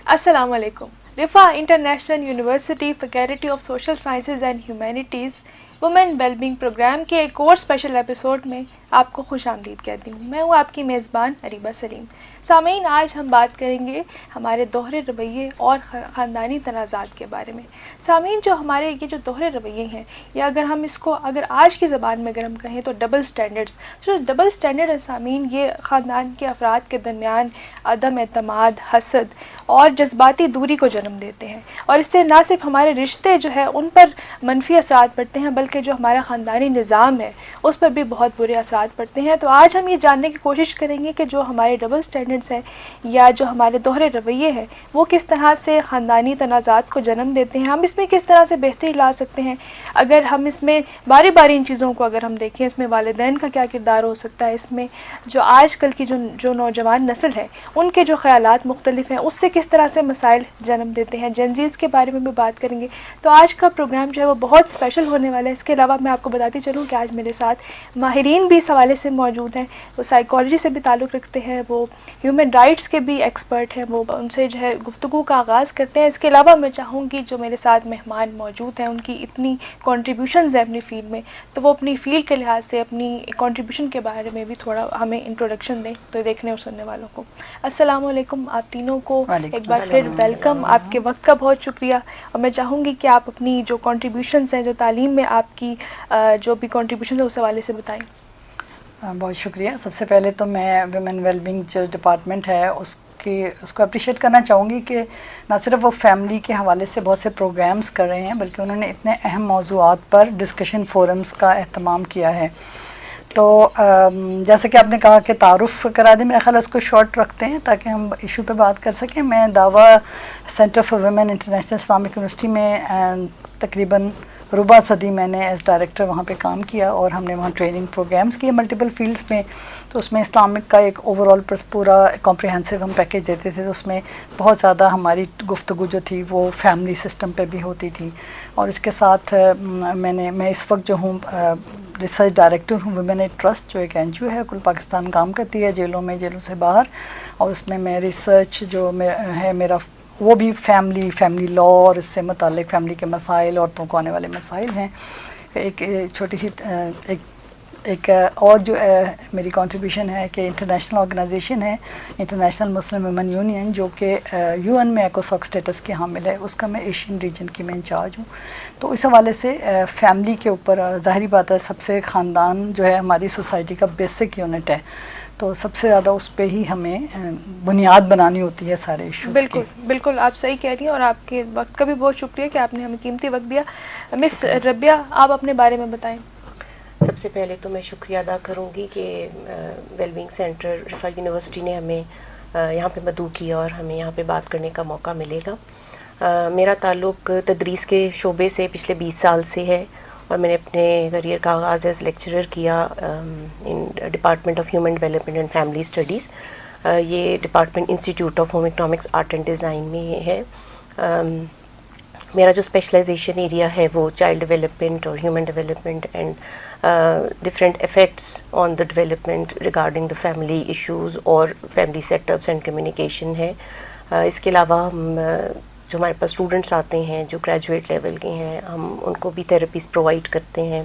السلام علیکم. Riphah International University faculty of social sciences and humanities women well being program کے ایک اور اسپیشل ایپیسوڈ میں آپ کو خوش آمدید کہتی ہوں. میں ہوں آپ کی میزبان اریبہ سلیم. سامعین، آج ہم بات کریں گے ہمارے دوہرے رویے اور خاندانی تنازعات کے بارے میں. سامعین، جو ہمارے یہ جو دوہرے رویے ہیں، یا اگر ہم اس کو اگر آج کی زبان میں اگر ہم کہیں تو ڈبل سٹینڈرڈز، جو ڈبل سٹینڈرڈ ہے سامعین، یہ خاندان کے افراد کے درمیان عدم اعتماد، حسد اور جذباتی دوری کو جنم دیتے ہیں، اور اس سے نہ صرف ہمارے رشتے جو ہے ان پر منفی اثرات پڑتے ہیں، بلکہ جو ہمارا خاندانی نظام ہے اس پر بھی بہت برے اثرات پڑتے ہیں. تو آج ہم یہ جاننے کی کوشش کریں گے کہ جو ہمارے ڈبل سٹینڈرڈز ہیں یا جو ہمارے دوہرے رویے ہیں وہ کس طرح سے خاندانی تنازعات کو جنم دیتے ہیں، ہم اس میں کس طرح سے بہتری لا سکتے ہیں. اگر ہم اس میں باری باری ان چیزوں کو اگر ہم دیکھیں، اس میں والدین کا کیا کردار ہو سکتا ہے، اس میں جو آج کل کی جو نوجوان نسل ہے ان کے جو خیالات مختلف ہیں اس سے کس طرح سے مسائل جنم دیتے ہیں، جنزیز کے بارے میں بھی بات کریں گے. تو آج کا پروگرام جو ہے وہ بہت اسپیشل ہونے والا ہے. اس کے علاوہ میں آپ کو بتاتی چلوں کہ آج میرے ساتھ ماہرین بھی اس حوالے سے موجود ہیں. وہ سائیکالوجی سے بھی تعلق رکھتے ہیں، وہ ہیومن رائٹس کے بھی ایکسپرٹ ہیں، وہ ان سے جو ہے گفتگو کا آغاز کرتے ہیں. اس کے علاوہ میں چاہوں گی جو میرے ساتھ مہمان موجود ہیں ان کی اتنی کنٹریبیوشنز ہیں اپنی فیلڈ میں، تو وہ اپنی فیلڈ کے لحاظ سے اپنی کنٹریبیوشن کے بارے میں بھی تھوڑا ہمیں انٹروڈکشن دیں تو دیکھنے اور سننے والوں کو. السلام علیکم آپ تینوں کو ایک بار پھر ویلکم. آپ کے وقت کا بہت شکریہ، اور میں چاہوں گی کہ آپ اپنی جو کنٹریبیوشنز ہیں، جو تعلیم میں آپ کی جو بھی کنٹریبیوشنز ہیں اس حوالے سے بتائیں. بہت شکریہ. سب سے پہلے تو میں ویمن ویل بینگ جو ڈپارٹمنٹ ہے اس کو اپریشیٹ کرنا چاہوں گی کہ نہ صرف وہ فیملی کے حوالے سے بہت سے پروگرامز کر رہے ہیں، بلکہ انہوں نے اتنے اہم موضوعات پر ڈسکشن فورمز کا اہتمام کیا ہے. تو جیسے کہ آپ نے کہا کہ تعارف کرا دیں، میرا خیال ہے اس کو شارٹ رکھتے ہیں تاکہ ہم ایشو پہ بات کر سکیں. میں دعویٰ centre for women international Islamic university میں تقریباً ربع صدی میں نے ایز ڈائریکٹر وہاں پہ کام کیا، اور ہم نے وہاں ٹریننگ پروگرامز کیے ملٹیپل فیلڈز میں. تو اس میں اسلامک کا ایک اوور آل پورا کمپریہنسو ہم پیکیج دیتے تھے. تو اس میں بہت زیادہ ہماری گفتگو جو تھی وہ فیملی سسٹم پہ بھی ہوتی تھی. اور اس کے ساتھ میں اس وقت جو ہوں ریسرچ ڈائریکٹر ہوں ویمن ایڈ ٹرسٹ، جو ایک این جی او ہے، کل پاکستان کام کرتی ہے جیلوں میں، جیلوں سے باہر. اور اس میں ریسرچ جو ہے میرا وہ بھی فیملی لاء اور اس سے متعلق فیملی کے مسائل، عورتوں کو آنے والے مسائل ہیں. ایک چھوٹی سی ایک اور جو میری کنٹریبیوشن ہے کہ انٹرنیشنل آرگنائزیشن ہے انٹرنیشنل مسلم ویمن یونین، جو کہ یو این میں ایکوساک اسٹیٹس کی حامل ہے، اس کا میں ایشین ریجن کی میں انچارج ہوں. تو اس حوالے سے فیملی کے اوپر ظاہری بات ہے سب سے خاندان جو ہے ہماری سوسائٹی کا بیسک یونٹ ہے، تو سب سے زیادہ اس پہ ہی ہمیں بنیاد بنانی ہوتی ہے سارے ایشوز کی. بالکل آپ صحیح کہہ رہی ہیں، اور آپ کے وقت کا بھی بہت شکریہ کہ آپ نے ہمیں قیمتی وقت دیا. مس ربیہ، آپ اپنے بارے میں بتائیں. سب سے پہلے تو میں شکریہ ادا کروں گی کہ ویل بینگ سینٹر رفا یونیورسٹی نے ہمیں یہاں پہ مدعو کیا اور ہمیں یہاں پہ بات کرنے کا موقع ملے گا. میرا تعلق تدریس کے شعبے سے پچھلے 20 سال سے ہے، اور میں نے اپنے کریئر کا آغاز ایز لیکچرر کیا in department of human development and family studies. یہ department institute of home economics art and design میں ہے. میرا جو اسپیشلائزیشن ایریا ہے وہ چائلڈ ڈیولپمنٹ اور human development and different effects on the development regarding the family issues اور family setups and communication ہے. اس کے علاوہ ہم جو ہمارے پاس اسٹوڈنٹس آتے ہیں جو گریجویٹ لیول کے ہیں، ہم ان کو بھی تھراپیز پرووائڈ کرتے ہیں،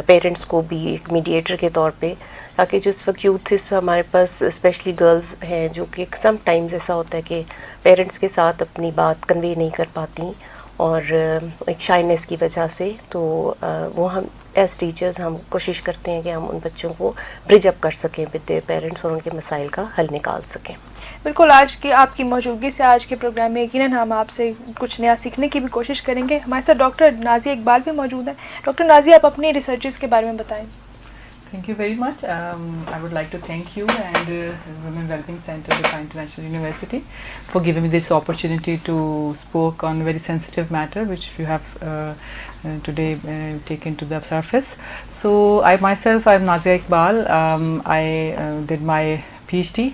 پیرنٹس کو بھی ایک میڈیٹر کے طور پہ، تاکہ جو اس وقت یوتھس ہمارے پاس اسپیشلی گرلز ہیں جو کہ سم ٹائمز ایسا ہوتا ہے کہ پیرنٹس کے ساتھ اپنی بات کنوے نہیں کر پاتی اور ایک شائنیس کی وجہ سے، تو وہ ہم ایز ٹیچرز ہم کوشش کرتے ہیں کہ ہم ان بچوں کو برج اپ کر سکیں ود دیئر پیرنٹس اور ان کے مسائل کا حل نکال سکیں. بالکل، آج کی آپ کی موجودگی سے آج کے پروگرام میں یقیناً ہم آپ سے کچھ نیا سیکھنے کی بھی کوشش کریں گے. ہمارے ساتھ ڈاکٹر نازیہ اقبال بھی موجود ہیں. ڈاکٹر نازیہ، آپ اپنی ریسرچز کے بارے میں بتائیں. Thank you very much. I would like to thank you and Women Wellbeing Center of International University for giving me this opportunity to speak on a very sensitive matter which you have today taken to the surface. So I'm Nazia Iqbal. I did my PhD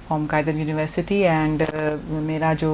from Qaidam University, and میرا جو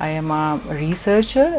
I am a researcher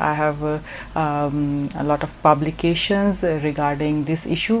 I have a lot of publications regarding this issue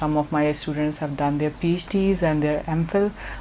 Some of my students have done their PhDs and their MPhil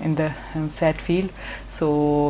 in the said field. So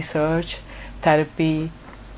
research, therapy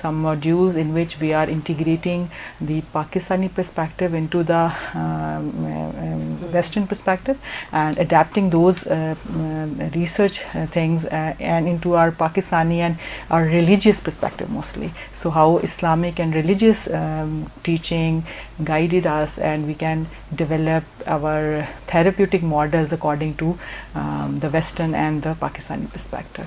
some modules in which we are integrating the Pakistani perspective into the Western perspective and adapting those research things and into our Pakistani and our religious perspective mostly. So how Islamic and religious teaching guided us, and we can develop our therapeutic models according to the Western and the Pakistani perspective.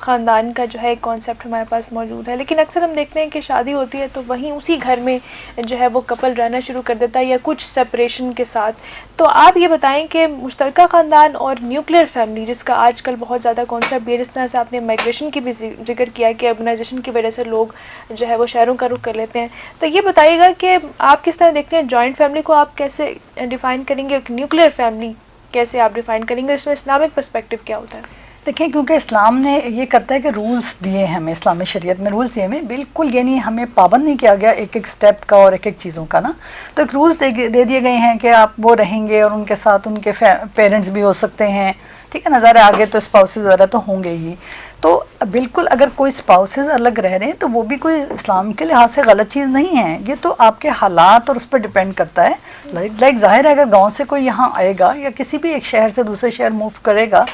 خاندان کا جو ہے ایک concept ہمارے پاس موجود ہے، لیکن اکثر ہم دیکھتے ہیں کہ شادی ہوتی ہے تو وہیں اسی گھر میں جو ہے وہ کپل رہنا شروع کر دیتا ہے یا کچھ سپریشن کے ساتھ. تو آپ یہ بتائیں کہ مشترکہ خاندان اور نیوکلیر فیملی، جس کا آج کل بہت زیادہ کانسیپٹ بھی ہے، جس طرح سے آپ نے مائگریشن کی بھی ذکر کیا کہ اربنائزیشن کی وجہ سے لوگ جو ہے وہ شہروں کا رخ کر لیتے ہیں، تو یہ بتائیے گا کہ آپ کس طرح دیکھتے ہیں جوائنٹ فیملی کو، آپ کیسے ڈیفائن کریں گے، ایک نیوکلیر فیملی کیسے آپ ڈیفائن کریں گے، اس میں اسلامک پرسپیکٹو کیا ہوتا ہے؟ دیکھیں، کیونکہ اسلام نے یہ کرتا ہے کہ رولز دیے ہیں ہمیں، اسلامی شریعت میں رولز دیے ہیں بالکل، یہ نہیں ہمیں پابند نہیں کیا گیا ایک ایک سٹیپ کا اور ایک ایک چیزوں کا نا. تو ایک رولز دے دیے گئے ہیں کہ آپ وہ رہیں گے اور ان کے ساتھ ان کے پیرنٹس بھی ہو سکتے ہیں، ٹھیک ہے، نظر آگے تو اسپاؤسز وغیرہ تو ہوں گے ہی. تو بالکل اگر کوئی اسپاؤسز الگ رہ رہے ہیں تو وہ بھی کوئی اسلام کے لحاظ سے غلط چیز نہیں ہے، یہ تو آپ کے حالات اور اس پر ڈپینڈ کرتا ہے. لائک ظاہر ہے اگر گاؤں سے کوئی یہاں آئے گا یا کسی بھی ایک شہر سے دوسرے شہر موو کرے گا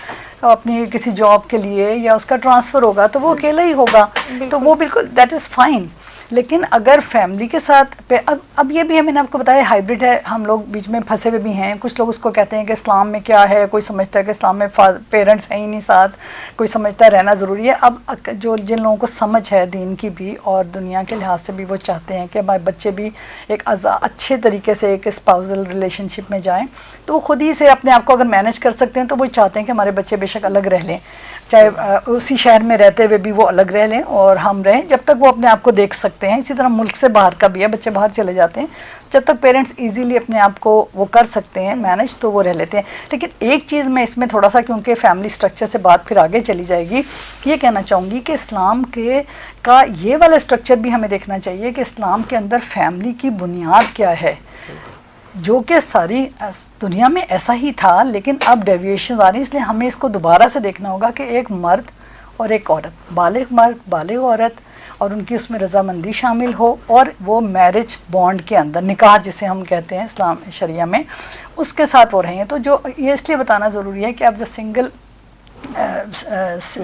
اپنی کسی جاب کے لیے یا اس کا ٹرانسفر ہوگا تو وہ اکیلا ہی ہوگا، تو وہ بالکل دیٹ از فائن. لیکن اگر فیملی کے ساتھ اب یہ بھی ہے، میں نے آپ کو بتایا ہائبرڈ ہے، ہم لوگ بیچ میں پھنسے ہوئے بھی ہیں. کچھ لوگ اس کو کہتے ہیں کہ اسلام میں کیا ہے، کوئی سمجھتا ہے کہ اسلام میں پیرنٹس ہیں ہی نہیں ساتھ، کوئی سمجھتا ہے رہنا ضروری ہے. اب جن لوگوں کو سمجھ ہے دین کی بھی اور دنیا کے لحاظ سے بھی، وہ چاہتے ہیں کہ ہمارے بچے بھی ایک اچھے طریقے سے ایک اسپاؤزل ریلیشن شپ میں جائیں، تو وہ خود ہی سے اپنے آپ کو اگر مینیج کر سکتے ہیں تو وہ چاہتے ہیں کہ ہمارے بچے بے شک الگ رہ لیں، چاہے اسی شہر میں رہتے ہوئے بھی وہ الگ رہ لیں اور ہم رہیں، جب تک وہ اپنے آپ کو دیکھ سکتے ہیں. اسی طرح ملک سے باہر کا بھی ہے، بچے باہر چلے جاتے ہیں، جب تک پیرنٹس ایزیلی اپنے آپ کو وہ کر سکتے ہیں مینیج تو وہ رہ لیتے ہیں. لیکن ایک چیز میں اس میں تھوڑا سا، کیونکہ فیملی سٹرکچر سے بات پھر آگے چلی جائے گی، یہ کہنا چاہوں گی کہ اسلام کا یہ والا سٹرکچر بھی ہمیں دیکھنا چاہیے کہ اسلام کے اندر فیملی کی بنیاد کیا ہے، جو کہ ساری دنیا میں ایسا ہی تھا، لیکن اب ڈیویشنز آ رہی ہیں. اس لیے ہمیں اس کو دوبارہ سے دیکھنا ہوگا کہ ایک مرد اور ایک عورت، بالغ مرد بالغ عورت، اور ان کی اس میں رضامندی شامل ہو، اور وہ میرج بانڈ کے اندر، نکاح جسے ہم کہتے ہیں اسلام شریعہ میں، اس کے ساتھ وہ رہیں ہیں. تو جو یہ اس لیے بتانا ضروری ہے کہ اب جو سنگل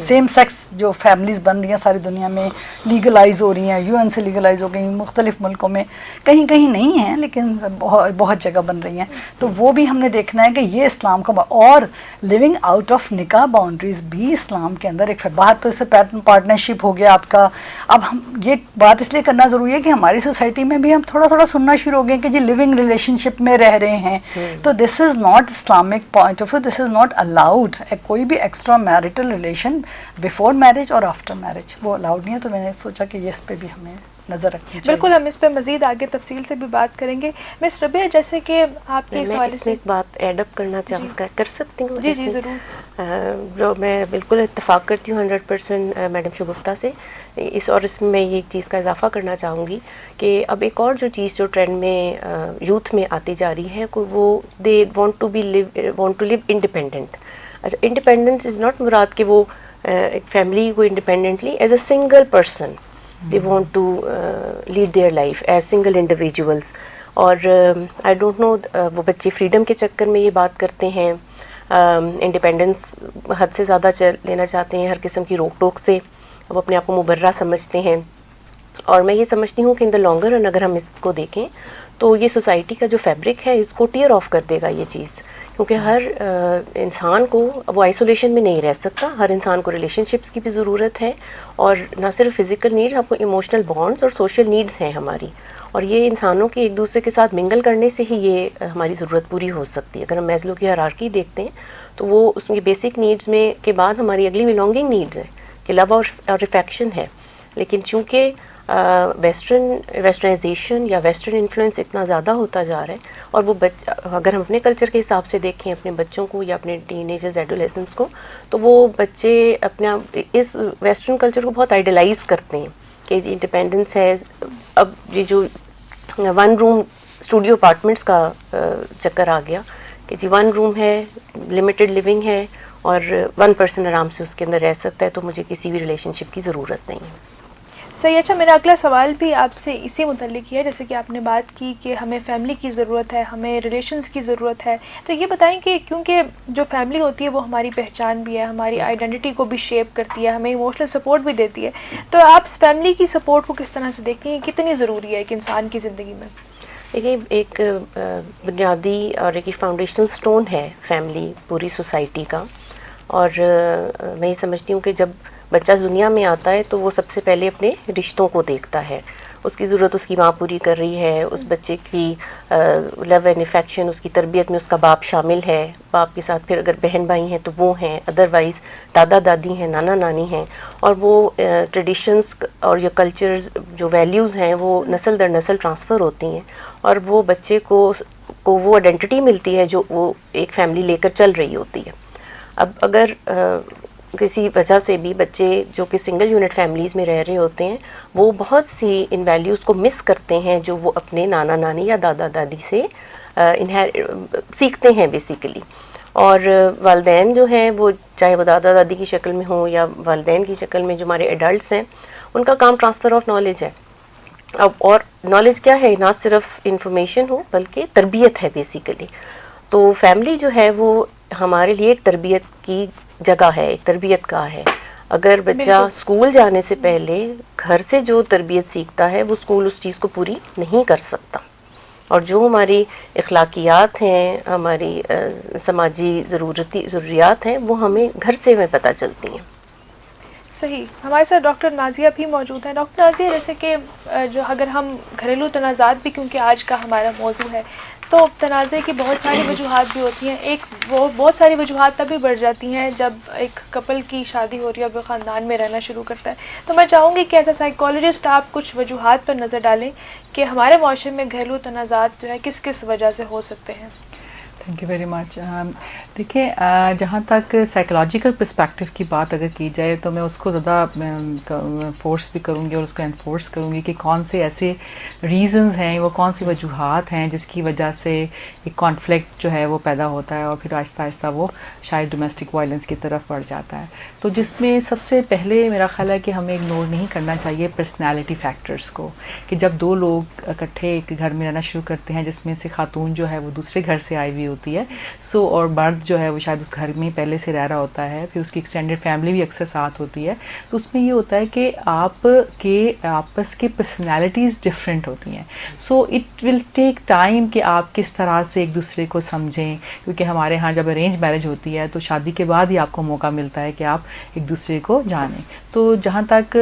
سیم سیکس جو فیملیز بن رہی ہیں ساری دنیا میں، لیگلائز ہو رہی ہیں، UN سے لیگلائز ہو گئی، مختلف ملکوں میں، کہیں کہیں نہیں ہیں لیکن بہت جگہ بن رہی ہیں. تو وہ بھی ہم نے دیکھنا ہے کہ یہ اسلام کا، اور لیونگ آؤٹ آف نکاح باؤنڈریز بھی اسلام کے اندر ایک بات. تو اس سے پارٹنرشپ ہو گیا آپ کا. اب ہم یہ بات اس لیے کرنا ضروری ہے کہ ہماری سوسائٹی میں بھی ہم تھوڑا تھوڑا سننا شروع ہو گئے کہ جی لیونگ ریلیشن شپ میں رہ رہے ہیں، تو this is not Islamic point of view, this is not allowed. کوئی بھی extra marital relation before marriage اور آفٹر میرج وہ الاؤڈ نہیں ہے. تو میں نے سوچا کہ یہ اس پہ بھی ہمیں نظر رکھنی چاہیے. بالکل، ہم اس پہ مزید آگے تفصیل سے بھی بات کریں گے. مس ربیہ، جیسے کہ آپ کے سوال سے ایک بات ایڈ اپ کرنا کر سکتی ہوں؟ جی ضرور. جو میں بالکل اتفاق کرتی ہوں 100% میڈم شگفتہ سے، اور اس میں یہ ایک چیز کا اضافہ کرنا چاہوں گی کہ اب ایک اور جو چیز جو ٹرینڈ میں یوتھ میں آتی جا رہی ہے، وہ they want to live independent. اچھا، انڈیپینڈنس از ناٹ مراد کہ وہ ایک فیملی کو independently as a single person they want to lead their life as single individuals. اور آئی ڈونٹ نو، وہ بچے فریڈم کے چکر میں یہ بات کرتے ہیں، انڈیپینڈنس حد سے زیادہ لینا چاہتے ہیں، ہر قسم کی روک ٹوک سے وہ اپنے آپ کو مبرہ سمجھتے ہیں. اور میں یہ سمجھتی ہوں کہ ان دا لانگر رن اگر ہم اس کو دیکھیں تو یہ سوسائٹی کا جو فیبرک ہے اس کو ٹیئر آف کر دے گا یہ چیز، کیونکہ ہر انسان کو وہ آئسولیشن میں نہیں رہ سکتا. ہر انسان کو ریلیشن شپس کی بھی ضرورت ہے، اور نہ صرف فزیکل نیڈز، ہم کو ایموشنل بانڈز اور سوشل نیڈز ہیں ہماری، اور یہ انسانوں کے ایک دوسرے کے ساتھ منگل کرنے سے ہی یہ ہماری ضرورت پوری ہو سکتی ہے. اگر ہم میزلو کی ہیرارکی دیکھتے ہیں تو وہ اس میں بیسک نیڈز میں کے بعد ہماری اگلی بلانگنگ نیڈز ہے کہ لو اور افیکشن ہے. لیکن چونکہ ویسٹرنائزیشن یا ویسٹرن انفلوئنس اتنا زیادہ ہوتا جا رہا ہے، اور وہ اگر ہم اپنے کلچر کے حساب سے دیکھیں اپنے بچوں کو یا اپنے ٹین ایجرز ایڈولیسنس کو، تو وہ بچے اپنے اس ویسٹرن کلچر کو بہت آئیڈیلائز کرتے ہیں کہ جی انڈیپینڈنس ہے. اب یہ جو 1 روم اسٹوڈیو اپارٹمنٹس کا چکر آ گیا کہ جی 1 روم ہے، لمیٹڈ لیونگ ہے، اور 1 پرسن آرام سے اس کے اندر رہ سکتا ہے، تو مجھے کسی بھی ریلیشن شپ کی ضرورت نہیں ہے. صحیح. اچھا، میرا اگلا سوال بھی آپ سے اسی متعلق ہے. جیسے کہ آپ نے بات کی کہ ہمیں فیملی کی ضرورت ہے، ہمیں ریلیشنز کی ضرورت ہے، تو یہ بتائیں کہ کیونکہ جو فیملی ہوتی ہے وہ ہماری پہچان بھی ہے، ہماری آئیڈینٹی کو بھی شیپ کرتی ہے، ہمیں ایموشنل سپورٹ بھی دیتی ہے، تو آپ فیملی کی سپورٹ کو کس طرح سے دیکھیں، کتنی ضروری ہے ایک انسان کی زندگی میں؟ دیکھیے، ایک بنیادی اور ایک فاؤنڈیشنل سٹون ہے فیملی پوری سوسائٹی کا. اور میں یہ سمجھتی ہوں کہ جب بچہ دنیا میں آتا ہے تو وہ سب سے پہلے اپنے رشتوں کو دیکھتا ہے. اس کی ضرورت اس کی ماں پوری کر رہی ہے, اس بچے کی لو اینڈ افیکشن, اس کی تربیت میں اس کا باپ شامل ہے, باپ کے ساتھ پھر اگر بہن بھائی ہیں تو وہ ہیں, ادروائز دادا دادی ہیں, نانا نانی ہیں, اور وہ ٹریڈیشنز اور جو کلچرز جو ویلیوز ہیں وہ نسل در نسل ٹرانسفر ہوتی ہیں, اور وہ بچے کو وہ آئیڈینٹی ملتی ہے جو وہ ایک فیملی لے کر چل رہی ہوتی ہے. اب اگر کسی وجہ سے بھی بچے جو کہ سنگل یونٹ فیملیز میں رہ رہے ہوتے ہیں وہ بہت سی ان ویلیوز کو مس کرتے ہیں جو وہ اپنے نانا نانی یا دادا دادی سے سیکھتے ہیں بیسیکلی. اور والدین جو ہیں وہ چاہے وہ دادا دادی کی شکل میں ہوں یا والدین کی شکل میں جو ہمارے ایڈلٹس ہیں, ان کا کام ٹرانسفر آف نالج ہے. اب اور نالج کیا ہے, نہ صرف انفارمیشن ہو بلکہ تربیت ہے بیسیکلی. تو فیملی جو ہے وہ ہمارے لیے ایک تربیت کی جگہ ہے, ایک تربیت گاہ ہے. اگر بچہ اسکول جانے سے پہلے گھر سے جو تربیت سیکھتا ہے وہ اسکول اس چیز کو پوری نہیں کر سکتا, اور جو ہماری اخلاقیات ہیں, ہماری سماجی ضروریات ہیں, وہ ہمیں گھر سے ہمیں پتہ چلتی ہیں. صحیح. ہمارے ساتھ ڈاکٹر نازیہ بھی موجود ہیں. ڈاکٹر نازیہ, جیسے کہ جو اگر ہم گھریلو تنازعات بھی کیونکہ آج کا ہمارا موضوع ہے, تو تنازع کی بہت ساری وجوہات بھی ہوتی ہیں. وہ بہت ساری وجوہات تب بھی بڑھ جاتی ہیں جب ایک کپل کی شادی ہو رہی ہے اور وہ خاندان میں رہنا شروع کرتا ہے. تو میں چاہوں گی کہ ایز اے سائیکالوجسٹ آپ کچھ وجوہات پر نظر ڈالیں کہ ہمارے معاشرے میں گھریلو تنازعات جو ہے کس کس وجہ سے ہو سکتے ہیں. Thank you very much. دیکھیں, جہاں تک سائیکولوجیکل پرسپیکٹیو کی بات اگر کی جائے تو میں اس کو زیادہ فورس بھی کروں گی اور اس کو انفورس کروں گی کہ کون سے ایسے ریزنز ہیں, وہ کون سی وجوہات ہیں جس کی وجہ سے ایک کانفلکٹ جو ہے وہ پیدا ہوتا ہے اور پھر آہستہ آہستہ وہ شاید ڈومیسٹک وائلنس کی طرف بڑھ جاتا ہے. تو جس میں سب سے پہلے میرا خیال ہے کہ ہمیں اگنور نہیں کرنا چاہیے پرسنالٹی فیکٹرز کو, کہ جب دو لوگ اکٹھے ایک گھر میں رہنا شروع کرتے ہیں جس میں سے خاتون جو ہے وہ دوسرے گھر سے آئی ہوئی ہوتی ہے, اور مرد جو ہے وہ شاید اس گھر میں پہلے سے رہ رہا ہوتا ہے, پھر اس کی ایکسٹینڈیڈ فیملی بھی اکثر ساتھ ہوتی ہے, تو اس میں یہ ہوتا ہے کہ آپ کے آپس کے پرسنالٹیز ڈفرینٹ ہوتی ہیں. So it will take time کہ آپ کس طرح سے ایک دوسرے کو سمجھیں, کیونکہ ہمارے ہاں جب ارینج میرج ہوتی ہے تو شادی کے بعد ہی آپ کو موقع ملتا ہے کہ آپ ایک دوسرے کو جانیں. تو جہاں تک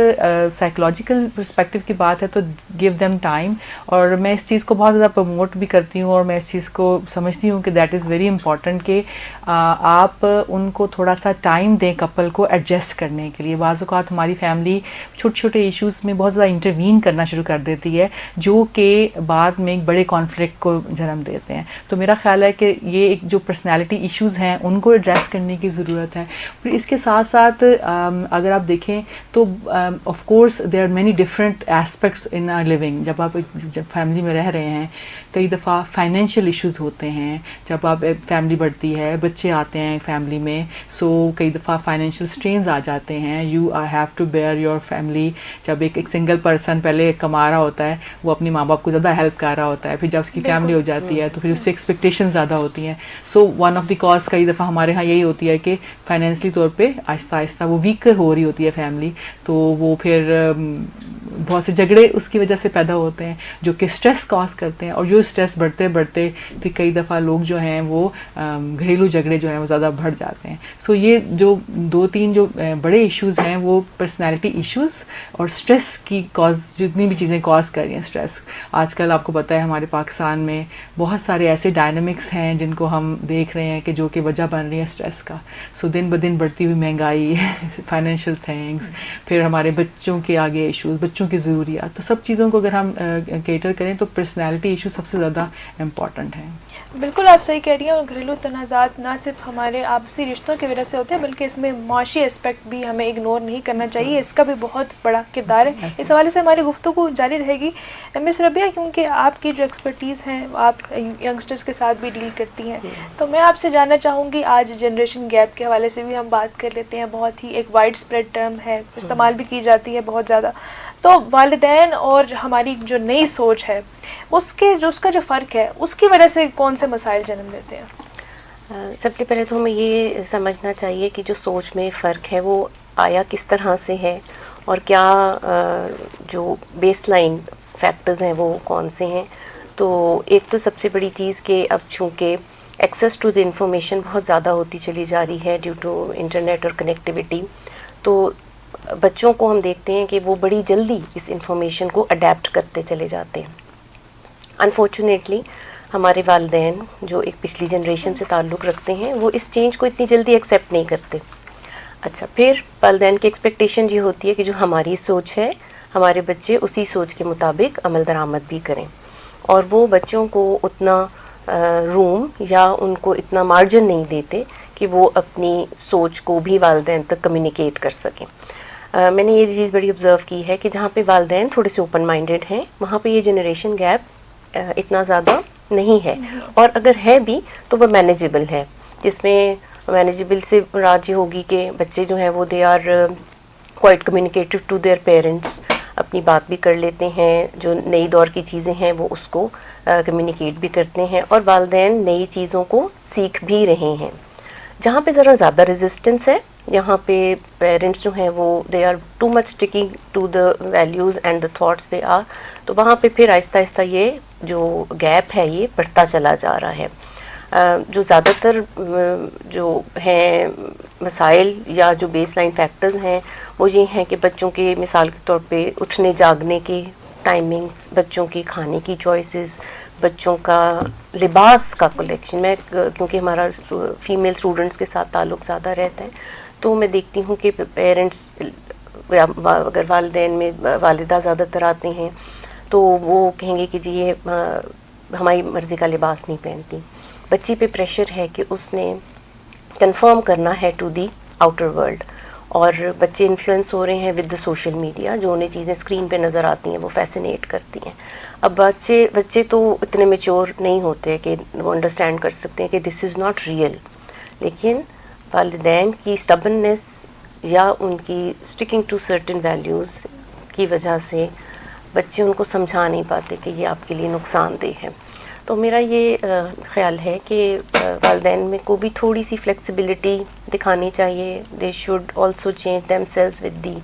سائیکولوجیکل پرسپیکٹیو کی بات ہے تو گیو دیم ٹائم, اور میں اس چیز کو بہت زیادہ پروموٹ بھی کرتی ہوں, اور میں اس چیز کو سمجھتی ہوں کہ دیٹ از ویری امپورٹنٹ کہ آپ ان کو تھوڑا سا ٹائم دیں کپل کو ایڈجسٹ کرنے کے لیے. بعض اوقات ہماری فیملی چھوٹے چھوٹے ایشوز میں بہت زیادہ انٹروین کرنا شروع کر دیتی ہے جو کہ بعد میں ایک بڑے کانفلکٹ کو جنم دیتے ہیں. تو میرا خیال ہے کہ یہ ایک جو پرسنالٹی ایشوز ہیں ان کو ایڈریس کرنے کی ضرورت ہے. پھر اس کے ساتھ ساتھ اگر آپ دیکھیں تو of course there are many different aspects in living. جب آپ جب فیملی میں رہ رہے ہیں کئی دفعہ فائنینشیل ایشوز ہوتے ہیں, جب آپ فیملی بڑھتی ہے, بچے آتے ہیں فیملی میں, سو کئی دفعہ فائنینشیل اسٹرینز آ جاتے ہیں. You have to bear your family. جب ایک سنگل پرسن پہلے کما رہا ہوتا ہے وہ اپنی ماں باپ کو زیادہ ہیلپ کر رہا ہوتا ہے, پھر جب اس کی فیملی ہو جاتی ہے تو پھر اس سے ایکسپیکٹیشن زیادہ ہوتی ہیں. سو ون آف دی کاز کئی دفعہ ہمارے ہاں یہی ہوتی ہے کہ فائنینشلی طور پہ آہستہ آہستہ وہ ویکر ہو رہی ہوتی ہے فیملی, تو وہ پھر بہت سے جھگڑے اس کی وجہ سے پیدا ہوتے ہیں جو کہ اسٹریس کاز کرتے ہیں, اور جو اسٹریس بڑھتے بڑھتے پھر کئی دفعہ لوگ جو ہیں وہ گھریلو جھگڑے جو ہیں وہ زیادہ بڑھ جاتے ہیں. سو یہ جو دو تین جو بڑے ایشوز ہیں وہ پرسنالٹی ایشوز اور اسٹریس کی کاز, جتنی بھی چیزیں کاز کر رہی ہیں اسٹریس. آج کل آپ کو پتہ ہے ہمارے پاکستان میں بہت سارے ایسے ڈائنامکس ہیں جن کو ہم دیکھ رہے ہیں کہ جو کہ وجہ بن رہی ہے اسٹریس کا. سو دن بدن بڑھتی ہوئی مہنگائی, فائنینشیل تھنگس, پھر ہمارے بچوں کے آگے ایشوز, بچوں کی ضروریات, تو سب چیزوں کو اگر ہم کیٹر کریں تو پرسنالٹی ایشو سب سے زیادہ امپورٹنٹ ہیں. بالکل آپ صحیح کہہ رہی ہیں. اور گھریلو تنازعات نہ صرف ہمارے آپسی رشتوں کی وجہ سے ہوتے ہیں بلکہ اس میں معاشی اسپیکٹ بھی ہمیں اگنور نہیں کرنا چاہیے, اس کا بھی بہت بڑا کردار ہے. اس حوالے سے ہماری گفتگو جاری رہے گی. مس ربیہ, کیونکہ آپ کی جو ایکسپرٹیز ہیں آپ ینگسٹرز کے ساتھ بھی ڈیل کرتی ہیں, تو میں آپ سے جاننا چاہوں گی, آج جنریشن گیپ کے حوالے سے بھی ہم بات کر لیتے ہیں. بہت ہی ایک وائڈ اسپریڈ ٹرم ہے, استعمال بھی کی جاتی ہے بہت زیادہ. تو والدین اور ہماری جو نئی سوچ ہے اس کا جو فرق ہے اس کی وجہ سے کون سے مسائل جنم دیتے ہیں؟ سب سے پہلے تو ہمیں یہ سمجھنا چاہیے کہ جو سوچ میں فرق ہے وہ آیا کس طرح سے ہے, اور کیا جو بیس لائن فیکٹرز ہیں وہ کون سے ہیں. تو ایک تو سب سے بڑی چیز کہ اب چونکہ ایکسیس ٹو دی انفارمیشن بہت زیادہ ہوتی چلی جا رہی ہے ڈیو ٹو انٹرنیٹ اور کنیکٹیوٹی, تو بچوں کو ہم دیکھتے ہیں کہ وہ بڑی جلدی اس انفارمیشن کو اڈیپٹ کرتے چلے جاتے ہیں. انفارچونیٹلی ہمارے والدین جو ایک پچھلی جنریشن سے تعلق رکھتے ہیں وہ اس چینج کو اتنی جلدی ایکسیپٹ نہیں کرتے. اچھا، پھر والدین کی ایکسپیکٹیشن یہ ہوتی ہے کہ جو ہماری سوچ ہے ہمارے بچے اسی سوچ کے مطابق عمل درآمد بھی کریں، اور وہ بچوں کو اتنا روم یا ان کو اتنا مارجن نہیں دیتے کہ وہ اپنی سوچ کو بھی والدین تک کمیونیکیٹ کر سکیں. میں نے یہ چیز بڑی آبزرو کی ہے کہ جہاں پہ والدین تھوڑے سے اوپن مائنڈیڈ ہیں وہاں پہ یہ جنریشن گیپ اتنا زیادہ نہیں ہے، اور اگر ہے بھی تو وہ مینیجیبل ہے، جس میں مینیجیبل سے مراد یہ ہوگی کہ بچے جو ہیں وہ they are quite communicative to their parents, اپنی بات بھی کر لیتے ہیں، جو نئی دور کی چیزیں ہیں وہ اس کو کمیونیکیٹ بھی کرتے ہیں، اور والدین نئی چیزوں کو سیکھ بھی رہے ہیں. جہاں پہ ذرا زیادہ ریزسٹنس ہے یہاں پہ پیرنٹس جو ہیں وہ they are too much sticking to the values and the thoughts they are, تو وہاں پہ پھر آہستہ آہستہ یہ جو گیپ ہے یہ بڑھتا چلا جا رہا ہے. جو زیادہ تر جو ہیں مسائل یا جو بیس لائن فیکٹرز ہیں وہ یہ ہیں کہ بچوں کے مثال کے طور پہ اٹھنے جاگنے کی ٹائمنگز، بچوں کی کھانے کی چوائسیز، بچوں کا لباس کا کلیکشن. میں کیونکہ ہمارا فیمیل اسٹوڈنٹس کے ساتھ تعلق زیادہ رہتا ہے تو میں دیکھتی ہوں کہ پیرنٹس اگر والدین میں والدہ زیادہ تر آتے ہیں تو وہ کہیں گے کہ جی یہ ہماری مرضی کا لباس نہیں پہنتی. بچی پہ پریشر ہے کہ اس نے کنفرم کرنا ہے ٹو دی آؤٹر ورلڈ، اور بچے انفلوئنس ہو رہے ہیں ود دا سوشل میڈیا، جو انہیں چیزیں اسکرین پہ نظر آتی ہیں وہ فیسینیٹ کرتی ہیں. اب بچے تو اتنے میچور نہیں ہوتے کہ وہ انڈرسٹینڈ کر سکتے ہیں کہ دس از ناٹ ریئل، لیکن والدین کی اسٹبننس یا ان کی اسٹکنگ ٹو سرٹن ویلیوز کی وجہ سے بچے ان کو سمجھا نہیں پاتے کہ یہ آپ کے لیے نقصان دہ ہے. تو میرا یہ خیال ہے کہ والدین میں کو بھی تھوڑی سی فلیکسیبلٹی دکھانی چاہیے. They should also change themselves with the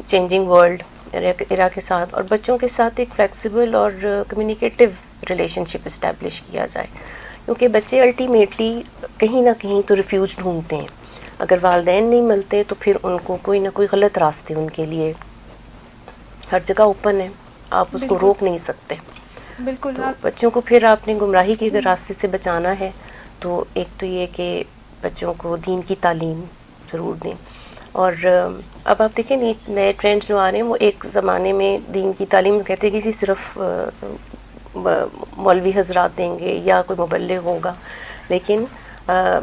changing world era کے ساتھ، اور بچوں کے ساتھ ایک فلیکسیبل اور کمیونیکیٹو ریلیشن شپ اسٹیبلش کیا جائے، کیونکہ بچے الٹیمیٹلی کہیں نہ کہیں تو ریفیوج ڈھونڈتے ہیں. اگر والدین نہیں ملتے تو پھر ان کو کوئی نہ کوئی غلط راستے ان کے لیے ہر جگہ اوپن ہے، آپ اس کو روک نہیں سکتے. بالکل. تو بچوں کو پھر آپ نے گمراہی کے اگر راستے سے بچانا ہے تو ایک تو یہ کہ بچوں کو دین کی تعلیم ضرور دیں. اور اب آپ دیکھیں نئے ٹرینڈز جو آ رہے ہیں وہ ایک زمانے میں دین کی تعلیم کہتے ہیں کہ صرف مولوی حضرات دیں گے یا کوئی مبلغ ہوگا، لیکن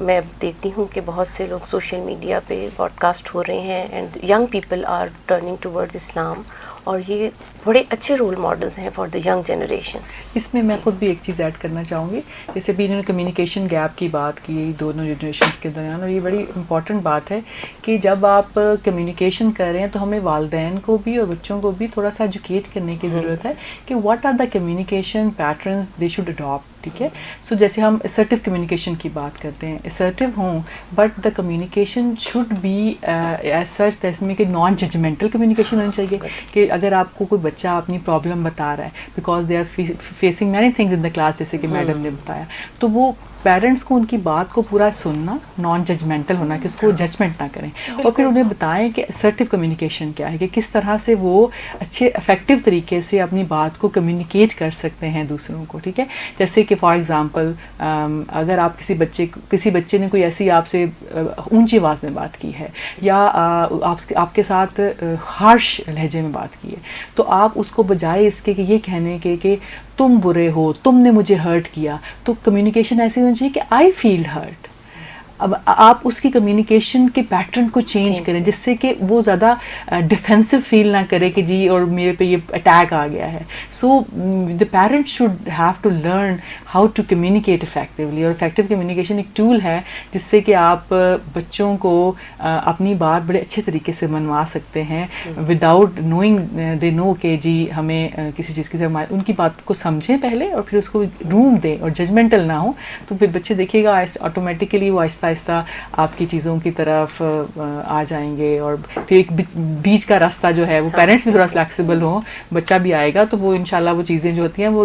میں دیکھتی ہوں کہ بہت سے لوگ سوشل میڈیا پہ براڈ کاسٹ ہو رہے ہیں and young people are turning towards Islam, اور یہ بڑے اچھے رول ماڈلز ہیں فار دا ینگ جنریشن. اس میں میں خود بھی ایک چیز ایڈ کرنا چاہوں گی، جیسے بھی انہوں نے کمیونیکیشن گیپ کی بات کی دونوں جنریشنز کے درمیان، اور یہ بڑی امپورٹنٹ بات ہے کہ جب آپ کمیونیکیشن کر رہے ہیں تو ہمیں والدین کو بھی اور بچوں کو بھی تھوڑا سا ایجوکیٹ کرنے کی ضرورت ہے کہ what are the communication patterns they should adapt. ٹھیک ہے، سو جیسے ہم اسرٹیو کمیونیکیشن کی بات کرتے ہیں، اسرٹیو ہوں but the communication should be as such جس میں کہ نان ججمنٹل کمیونیکیشن ہونی چاہیے. کہ اگر آپ کو کوئی بچہ اپنی پرابلم بتا رہا ہے because they are facing many things in the class, جیسے کہ میڈم نے بتایا، تو وہ پیرنٹس کو ان کی بات کو پورا سننا، نان ججمنٹل ہونا کہ اس کو ججمنٹ نہ کریں، اور پھر انہیں بتائیں کہ اسرٹیو کمیونیکیشن کیا ہے، کہ کس طرح سے وہ اچھے افیکٹو طریقے سے اپنی بات کو کمیونیکیٹ کر سکتے ہیں دوسروں کو. ٹھیک ہے، جیسے کہ فار ایگزامپل اگر آپ کسی بچے نے کوئی ایسی آپ سے اونچی آواز میں بات کی ہے یا آپ کے ساتھ ہارش لہجے میں بات کی ہے، تو آپ اس کو بجائے اس کے کہ یہ کہنے کے کہ تم برے ہو، تم نے مجھے ہرٹ کیا، تو کمیونیکیشن ایسی ہونی چاہیے کہ آئی فیل ہرٹ. اب آپ اس کی کمیونیکیشن کے پیٹرن کو چینج کریں جس سے کہ وہ زیادہ ڈیفینسو فیل نہ کرے کہ جی اور میرے پہ یہ اٹیک آ گیا ہے. So the parent should have to learn how to communicate effectively, اور افیکٹو کمیونیکیشن ایک ٹول ہے جس سے کہ آپ بچوں کو اپنی بات بڑے اچھے طریقے سے منوا سکتے ہیں وداؤٹ نوئنگ دے نو کہ جی ہمیں کسی چیز کی ان کی بات کو سمجھیں پہلے اور پھر اس کو روم دیں اور ججمنٹل نہ ہو. تو پھر بچے دیکھیے گا آٹومیٹیکلی وہ آہستہ آہستہ آپ کی چیزوں کی طرف آ جائیں گے، اور پھر ایک بیچ کا راستہ جو ہے وہ پیرنٹس بھی تھوڑا فلیکسیبل ہوں، بچہ بھی آئے گا تو وہ انشاءاللہ وہ چیزیں جو ہوتی ہیں وہ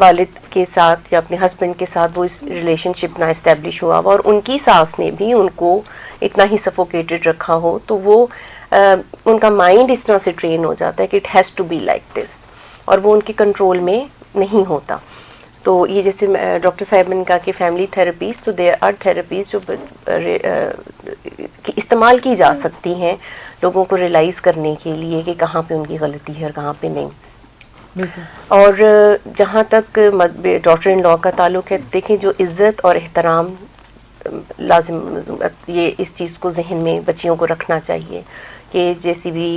والد کے ساتھ یا اپنے ہسبینڈ کے ساتھ وہ اس ریلیشن شپ نہ اسٹیبلش ہوا ہوا اور ان کی ساس نے بھی ان کو اتنا ہی سفوکیٹڈ رکھا ہو, تو وہ ان کا مائنڈ اس طرح سے ٹرین ہو جاتا ہے کہ it has to be like this, اور وہ ان کے کنٹرول میں نہیں ہوتا. تو یہ جیسے ڈاکٹر صاحب نے کہا کہ فیملی تھراپیز, تو دیر آر تھراپیز جو استعمال کی جا سکتی ہیں لوگوں کو ریلائز کرنے کے لیے کہ کہاں پہ ان کی غلطی ہے اور کہاں پہ نہیں. اور جہاں تک ڈاٹر ان لا کا تعلق ہے, دیکھیں جو عزت اور احترام لازم, یہ اس چیز کو ذہن میں بچیوں کو رکھنا چاہیے کہ جیسی بھی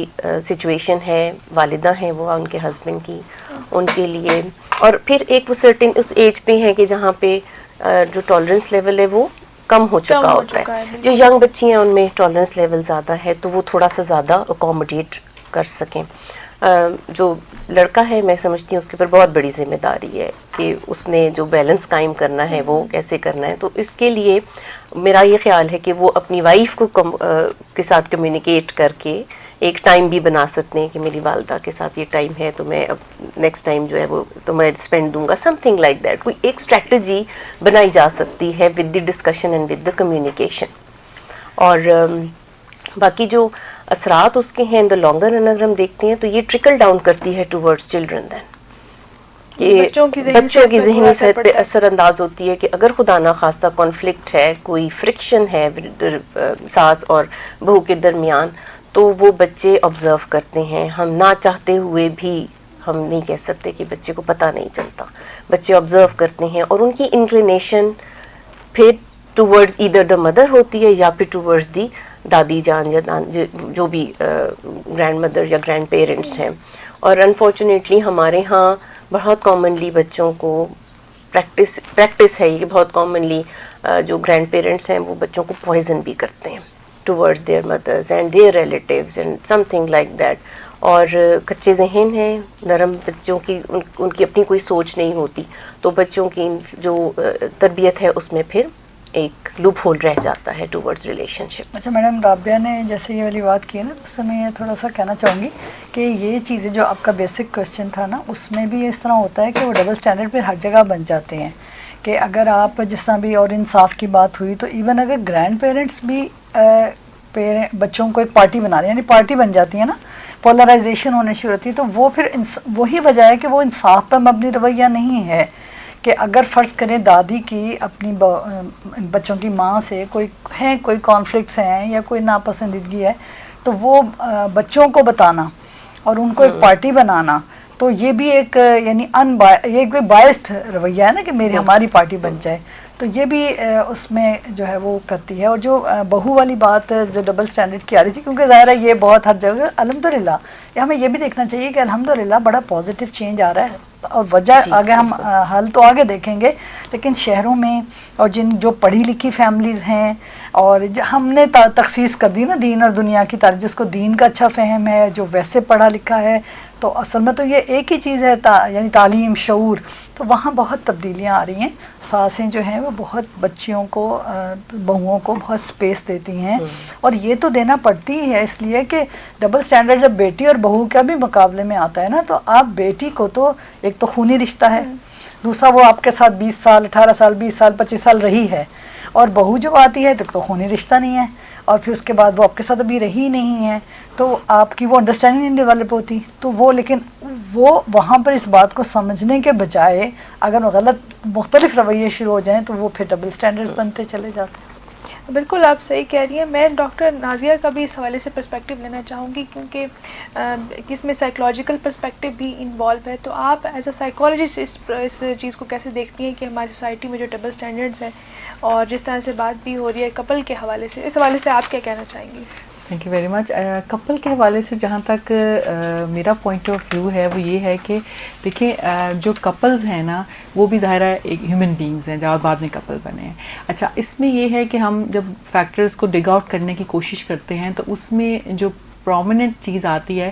سچویشن ہے, والدہ ہیں وہ ان کے ہسبینڈ کی, ان کے لیے. اور پھر ایک وہ سرٹن اس ایج پہ ہے کہ جہاں پہ جو ٹالرنس لیول ہے وہ کم ہو چکا ہوتا ہے. جو ینگ بچی ہیں ان میں ٹالرنس لیول زیادہ ہے, تو وہ تھوڑا سا زیادہ اکوموڈیٹ کر سکیں. جو لڑکا ہے میں سمجھتی ہوں اس کے اوپر بہت بڑی ذمہ داری ہے کہ اس نے جو بیلنس قائم کرنا ہے وہ کیسے کرنا ہے. تو اس کے لیے میرا یہ خیال ہے کہ وہ اپنی وائف کو کے ساتھ کمیونیکیٹ کر کے ایک ٹائم بھی بنا سکتے ہیں کہ میری والدہ کے ساتھ یہ ٹائم ہے تو میں اب نیکسٹ ٹائم جو ہے وہ تو میں اسپینڈ دوں گا, سم تھنگ لائک دیٹ. کوئی ایک اسٹریٹجی بنائی جا سکتی ہے with the discussion and with the communication. اور باقی جو اثرات اس کے ہیں ان دا لانگر رن اگر ہم دیکھتے ہیں تو یہ ٹرکل ڈاؤن کرتی ہے ٹورڈز چلڈرن دین, کہ بچوں کی ذہنی صحت پہ اثر انداز ہوتی ہے کہ اگر خدا نخواستہ کانفلکٹ ہے, کوئی فرکشن ہے ساس اور بہو کے درمیان, تو وہ بچے آبزرو کرتے ہیں. ہم نہ چاہتے ہوئے بھی ہم نہیں کہہ سکتے کہ بچے کو پتہ نہیں چلتا, بچے آبزرو کرتے ہیں اور ان کی انکلینیشن پھر ٹورڈز ایدر دا مدر ہوتی ہے یا پھر ٹورڈز دی دادی جان یا جو بھی گرینڈ مدر یا گرینڈ پیرنٹس ہیں. اور انفارچونیٹلی ہمارے ہاں بہت کامنلی بچوں کو پریکٹس ہے یہ, بہت کامنلی جو گرینڈ پیرنٹس ہیں وہ بچوں کو پوائزن بھی کرتے ہیں towards their mothers and their relatives and something like that. اور کچے ذہن ہیں, نرم بچوں کی, ان کی اپنی کوئی سوچ نہیں ہوتی, تو بچوں کی جو تربیت ہے اس میں پھر ایک لوپ ہول رہ جاتا ہے ٹورڈز ریلیشن شپ. اچھا میڈم, رابعہ نے جیسے یہ والی بات کی ہے نا, اس سے میں تھوڑا سا کہنا چاہوں گی کہ یہ چیزیں جو آپ کا بیسک کوشچن تھا نا, اس میں بھی اس طرح ہوتا ہے کہ وہ ڈبل سٹینڈرڈ پہ ہر جگہ بن جاتے ہیں. کہ اگر آپ جس طرح بھی اور انصاف کی بات ہوئی, تو ایون اگر گرینڈ پیرنٹس بھی بچوں کو ایک پارٹی بنا رہے ہیں, یعنی پارٹی بن جاتی ہے نا, پولرائزیشن ہونے شروع ہوتی ہے, تو وہ پھر وہی وجہ ہے کہ وہ انصاف پر مبنی رویہ نہیں ہے. کہ اگر فرض کریں دادی کی اپنی بچوں کی ماں سے کوئی کانفلکٹس ہیں یا کوئی ناپسندیدگی ہے, تو وہ بچوں کو بتانا اور ان کو ایک پارٹی بنانا, تو یہ بھی ایک یعنی یہ کوئی بائسڈ رویہ ہے نا کہ ہماری پارٹی بن جائے. تو یہ بھی اس میں جو ہے وہ کرتی ہے. اور جو بہو والی بات جو ڈبل سٹینڈرڈ کی آ رہی تھی, کیونکہ ظاہر ہے یہ بہت ہر جگہ الحمدللہ ہمیں یہ بھی دیکھنا چاہیے کہ الحمدللہ بڑا پازیٹیو چینج آ رہا ہے. اور وجہ آگے ہم حل تو آگے دیکھیں گے, لیکن شہروں میں اور جو پڑھی لکھی فیملیز ہیں, اور ہم نے تخصیص کر دی نا دین اور دنیا کی تعریف, جس کو دین کا اچھا فہم ہے, جو ویسے پڑھا لکھا ہے, تو اصل میں تو یہ ایک ہی چیز ہے یعنی تعلیم, شعور. تو وہاں بہت تبدیلیاں آ رہی ہیں. ساسیں جو ہیں وہ بہت بچیوں کو, بہوؤں کو بہت سپیس دیتی ہیں, اور یہ تو دینا پڑتی ہی ہے, اس لیے کہ ڈبل سٹینڈرڈ جب بیٹی اور بہو کا بھی مقابلے میں آتا ہے نا, تو آپ بیٹی کو تو ایک تو خونی رشتہ ہے, دوسرا وہ آپ کے ساتھ 20 سال 18 سال 20 سال 25 سال رہی ہے, اور بہو جب آتی ہے تو خونی رشتہ نہیں ہے, اور پھر اس کے بعد وہ آپ کے ساتھ ابھی رہی نہیں ہے, تو آپ کی وہ انڈرسٹینڈنگ نہیں ڈیولپ ہوتی. تو وہ لیکن وہ وہاں پر اس بات کو سمجھنے کے بجائے اگر غلط مختلف رویے شروع ہو جائیں, تو وہ پھر ڈبل سٹینڈرڈ بنتے چلے جاتے ہیں. بالکل آپ صحیح کہہ رہی ہیں. میں ڈاکٹر نازیہ کا بھی اس حوالے سے پرسپیکٹیو لینا چاہوں گی, کیونکہ اس میں سائیکولوجیکل پرسپیکٹیو بھی انوالو ہے. تو آپ ایز اے سائیکولوجسٹ اس چیز کو کیسے دیکھتی ہیں کہ ہماری سوسائٹی میں جو ڈبل سٹینڈرڈز ہیں, اور جس طرح سے بات بھی ہو رہی ہے کپل کے حوالے سے, اس حوالے سے آپ کیا کہنا چاہیں گی؟ Thank you very much. Kapil کے حوالے سے جہاں تک میرا پوائنٹ آف ویو ہے وہ یہ ہے کہ دیکھیں جو کپلز ہیں نا وہ بھی ظاہر ہے ایک ہیومن بینگز ہیں جو بعد میں کپل بنے ہیں. اچھا, اس میں یہ ہے کہ ہم جب فیکٹرز کو ڈگ آؤٹ کرنے کی کوشش کرتے ہیں تو اس میں جو پرومیننٹ چیز آتی ہے,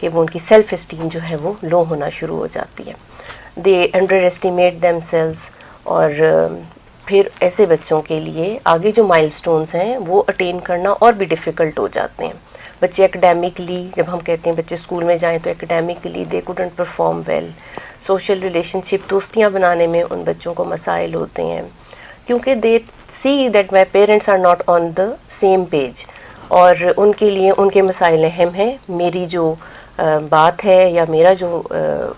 کہ وہ ان کی سیلف اسٹیم جو ہے وہ لو ہونا شروع ہو جاتی ہے. دے انڈر ایسٹیمیٹ دیم سیلز. اور پھر ایسے بچوں کے لیے آگے جو مائل سٹونز ہیں وہ اٹین کرنا اور بھی ڈیفیکلٹ ہو جاتے ہیں. بچے اکیڈیمکلی، جب ہم کہتے ہیں بچے اسکول میں جائیں تو academically they couldn't perform well. Social relationship, دوستیاں بنانے میں ان بچوں کو مسائل ہوتے ہیں کیونکہ they see that my parents are not on the same page. اور ان کے لیے ان کے مسائل اہم ہیں. میری جو بات ہے یا میرا جو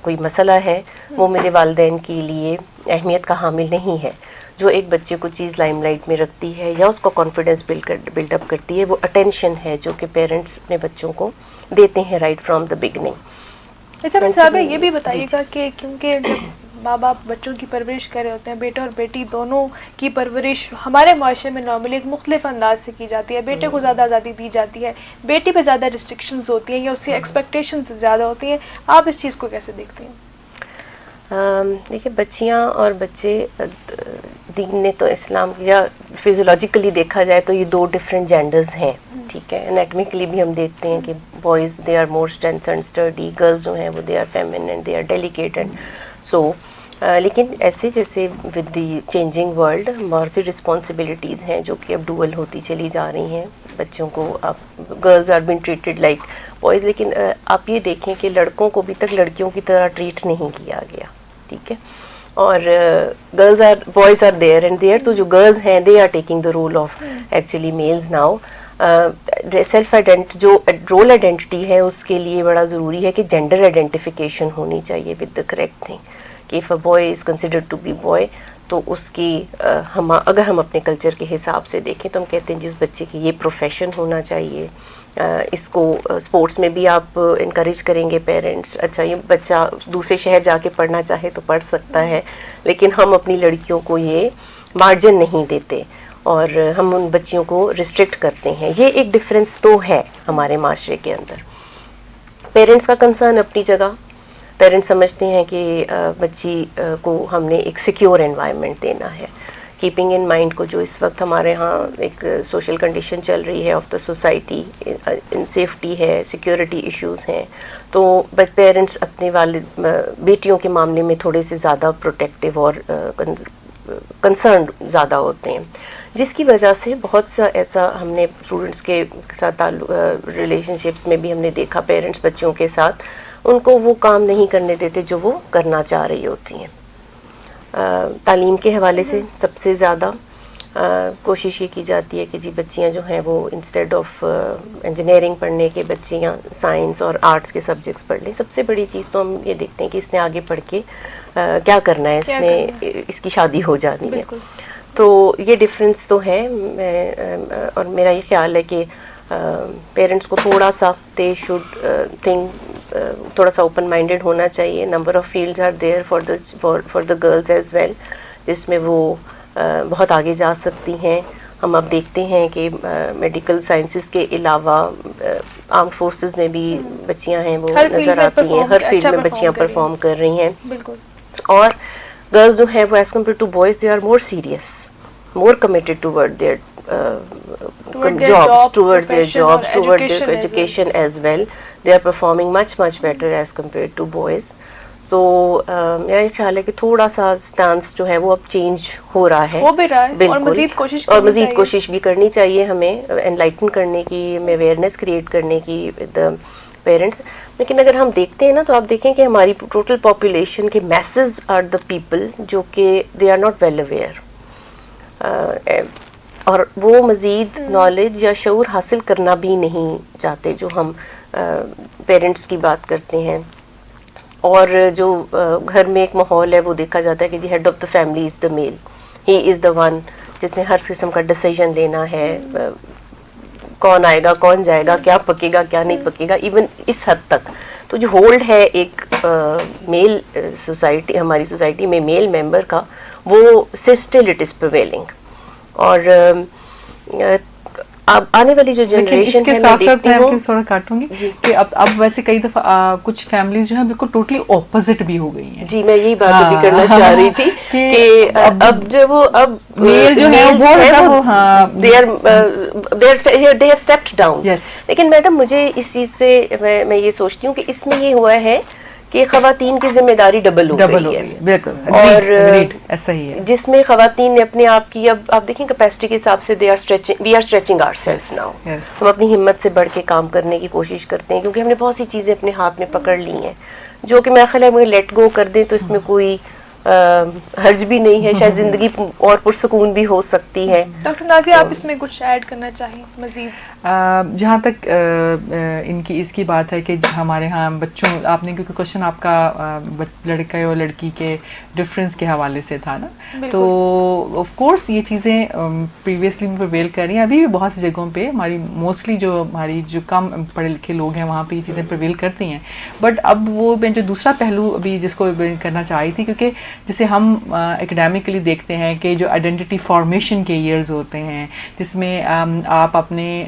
کوئی مسئلہ ہے وہ میرے والدین کے لیے اہمیت کا حامل نہیں ہے. جو ایک بچے کو چیز لائم لائٹ میں رکھتی ہے یا اس کو کانفیڈنس بلڈ اپ کرتی ہے وہ اٹینشن ہے جو کہ پیرنٹس اپنے بچوں کو دیتے ہیں رائٹ فرام دا بگننگ. اچھا صاحب یہ بھی بتائیے گا کہ کیونکہ جب ماں باپ بچوں کی پرورش کر رہے ہوتے ہیں، بیٹا اور بیٹی دونوں کی پرورش ہمارے معاشرے میں نارملی ایک مختلف انداز سے کی جاتی ہے. بیٹے کو زیادہ آزادی دی جاتی ہے، بیٹی پہ زیادہ ریسٹرکشنز ہوتی ہیں یا اس کی ایکسپیکٹیشنز زیادہ ہوتی ہیں. آپ اس چیز کو کیسے دیکھتے ہیں؟ دیکھیے بچیاں اور بچے، دین نے تو اسلام یا فزیولوجیکلی دیکھا جائے تو یہ دو ڈفرینٹ جینڈرز ہیں. ٹھیک ہے، انیٹمیکلی بھی ہم دیکھتے ہیں کہ boys they are more strength and study, girls جو ہیں وہ they are feminine and they are delicate and so. لیکن ایسے جیسے ود دی چینجنگ ورلڈ بہت سی رسپانسبلٹیز ہیں جو کہ اب ڈوئل ہوتی چلی جا رہی ہیں. بچوں کو اب girls are been treated like boys, لیکن آپ یہ دیکھیں کہ لڑکوں کو ابھی تک لڑکیوں کی طرح ٹریٹ نہیں کیا گیا. ٹھیک ہے، اور girls are boys are there and there. تو جو گرلز ہیں they are taking the role of actually males now. Self جو رول آئیڈینٹی ہے اس کے لیے بڑا ضروری ہے کہ جینڈر آئیڈینٹیفیکیشن ہونی چاہیے ود دا کریکٹ تھنگ. کہ if a boy is considered to be boy تو اس کی اگر ہم اپنے کلچر کے حساب سے دیکھیں تو ہم کہتے ہیں جس بچے کی یہ پروفیشن ہونا چاہیے. اس کو اسپورٹس میں بھی آپ انکریج کریں گے پیرنٹس. اچھا یہ بچہ دوسرے شہر جا کے پڑھنا چاہے تو پڑھ سکتا ہے، لیکن ہم اپنی لڑکیوں کو یہ مارجن نہیں دیتے اور ہم ان بچیوں کو ریسٹرکٹ کرتے ہیں. یہ ایک ڈفرینس تو ہے ہمارے معاشرے کے اندر. پیرنٹس کا کنسرن اپنی جگہ، پیرنٹس سمجھتے ہیں کہ بچی کو ہم نے ایک سیکیور انوائرمنٹ دینا ہے. کیپنگ ان مائنڈ کو جو اس وقت ہمارے ہاں ایک سوشل کنڈیشن چل رہی ہے of the society, in safety ہے، سیکیورٹی ایشوز ہیں، تو پیرنٹس اپنے بیٹیوں کے معاملے میں تھوڑے سے زیادہ پروٹیکٹیو اور کنسرنڈ زیادہ ہوتے ہیں، جس کی وجہ سے بہت سا ایسا ہم نے اسٹوڈنٹس کے ساتھ ریلیشن شپس میں بھی ہم نے دیکھا، پیرنٹس بچوں کے ساتھ ان کو وہ کام نہیں کرنے دیتے جو وہ کرنا چاہ رہی ہوتی ہیں. تعلیم کے حوالے سے سب سے زیادہ کوشش یہ کی جاتی ہے کہ جی بچیاں جو ہیں وہ انسٹیڈ آف انجینئرنگ پڑھنے کے بچیاں سائنس اور آرٹس کے سبجیکٹس پڑھ لیں. سب سے بڑی چیز تو ہم یہ دیکھتے ہیں کہ اس نے آگے پڑھ کے کیا کرنا ہے، اس نے اس کی شادی ہو جانی ہے. تو یہ ڈفرینس تو ہے. اور میرا یہ خیال ہے کہ پیرنٹس کو تھوڑا سا دے شوڈ تھنک، تھوڑا سا اوپن مائنڈیڈ ہونا چاہیے. Number of fields are there for the girls as well جس میں وہ بہت آگے جا سکتی ہیں. ہم اب دیکھتے ہیں کہ میڈیکل سائنسز کے علاوہ آرمڈ فورسز میں بھی بچیاں ہیں وہ نظر آتی ہیں، ہر فیلڈ میں بچیاں پرفارم کر رہی ہیں. اور گرلز جو ہیں وہ as compare to boys they are more serious, more committed toward their jobs, towards their jobs, towards their education as well. They are performing much better as compared to boys. تو میرا یہ خیال ہے کہ تھوڑا سا اسٹانس جو ہے وہ اب چینج ہو رہا ہے، ہو بھی رہا ہے، بالکل، اور مزید کوشش بھی کرنی چاہیے ہمیں انلائٹن کرنے کی، اویئرنیس کریٹ کرنے کی ود پیرنٹس. لیکن اگر ہم دیکھتے ہیں نا تو آپ دیکھیں کہ ہماری ٹوٹل پاپولیشن کے میسز آر دا پیپل جو کہ they are not well aware, اور وہ مزید نالج یا شعور حاصل کرنا بھی نہیں چاہتے جو ہم پیرنٹس کی بات کرتے ہیں. اور جو گھر میں ایک ماحول ہے وہ دیکھا جاتا ہے کہ جی head of the family is the male, he is the one جس نے ہر قسم کا ڈیسیژن لینا ہے، کون آئے گا کون جائے گا، کیا پکے گا کیا نہیں پکے گا، ایون اس حد تک. تو جو ہولڈ ہے ایک میل سوسائٹی، ہماری سوسائٹی میں میل ممبر کا، وہ اسٹل اٹ از پریویلنگ. اور اب آنے والی جو لیکن اس جنریشن کے ہے، میں ساتھ ساتھ دیکھتی میں ہوں تھوڑا کاٹوں جی. گی کہ اب ویسے کئی دفعہ کچھ فیملیز جو ہیں بالکل ٹوٹلی اپوزٹ بھی ہو گئی ہیں. جی میں یہی بات ابھی کرنا چاہ رہی تھی کہ اب جو وہ اب میل جو ہے وہ they have stepped down. Yes. لیکن میڈم مجھے اس چیز سے میں یہ سوچتی ہوں کہ اس میں یہ ہوا ہے کہ خواتین کی ذمہ داری ڈبل ہو گئی ہے. بالکل اور ایسا ہی ہے جس میں خواتین نے اپنے آپ کی، اب آپ دیکھیں کیپیسٹی کے حساب سے we are stretching ourselves now. ہم اپنی ہمت سے بڑھ کے کام کرنے کی کوشش کرتے ہیں کیونکہ ہم نے بہت سی چیزیں اپنے ہاتھ میں پکڑ لی ہیں جو کہ میرا خیال ہے مجھے لیٹ گو کر دیں تو اس میں کوئی حرج بھی نہیں ہے، شاید زندگی اور پرسکون بھی ہو سکتی ہے. ڈاکٹر نازیہ آپ اس میں کچھ ایڈ کرنا چاہیں مزید؟ جہاں تک اس کی بات ہے کہ ہمارے ہاں بچوں، آپ نے کیونکہ کوشچن آپ کا لڑکے اور لڑکی کے ڈفرینس کے حوالے سے تھا نا، تو آف کورس یہ چیزیں پریویسلی میں پرویل کر رہی ہیں. ابھی بھی بہت سی جگہوں پہ ہماری موسٹلی ہماری جو کم پڑھے لکھے لوگ ہیں وہاں پہ یہ چیزیں پرویل کرتی ہیں. بٹ اب وہ میں جو دوسرا پہلو ابھی جس کو کرنا چاہ رہی تھی، کیونکہ جسے ہم اکیڈیمکلی دیکھتے ہیں کہ جو آئیڈینٹی فارمیشن کے ایئرز ہوتے ہیں جس میں آپ اپنے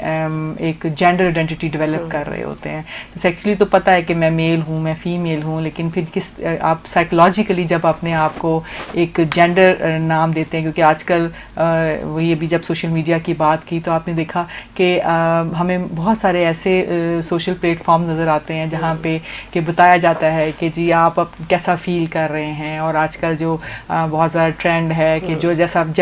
ایک جینڈر آئیڈینٹی ڈیولپ کر رہے ہوتے ہیں. جیسے ایکچولی تو پتہ ہے کہ میں میل ہوں، میں فیمیل ہوں، لیکن پھر آپ سائیکولوجیکلی جب اپنے آپ کو ایک جینڈر نام دیتے ہیں، کیونکہ آج کل وہی ابھی جب سوشل میڈیا کی بات کی تو آپ نے دیکھا کہ ہمیں بہت سارے ایسے سوشل پلیٹ فارم نظر آتے ہیں جہاں پہ کہ بتایا جاتا ہے کہ جی آپ اب کیسا فیل کر رہے ہیں. اور آج کل جو بہت زیادہ ٹرینڈ ہے کہ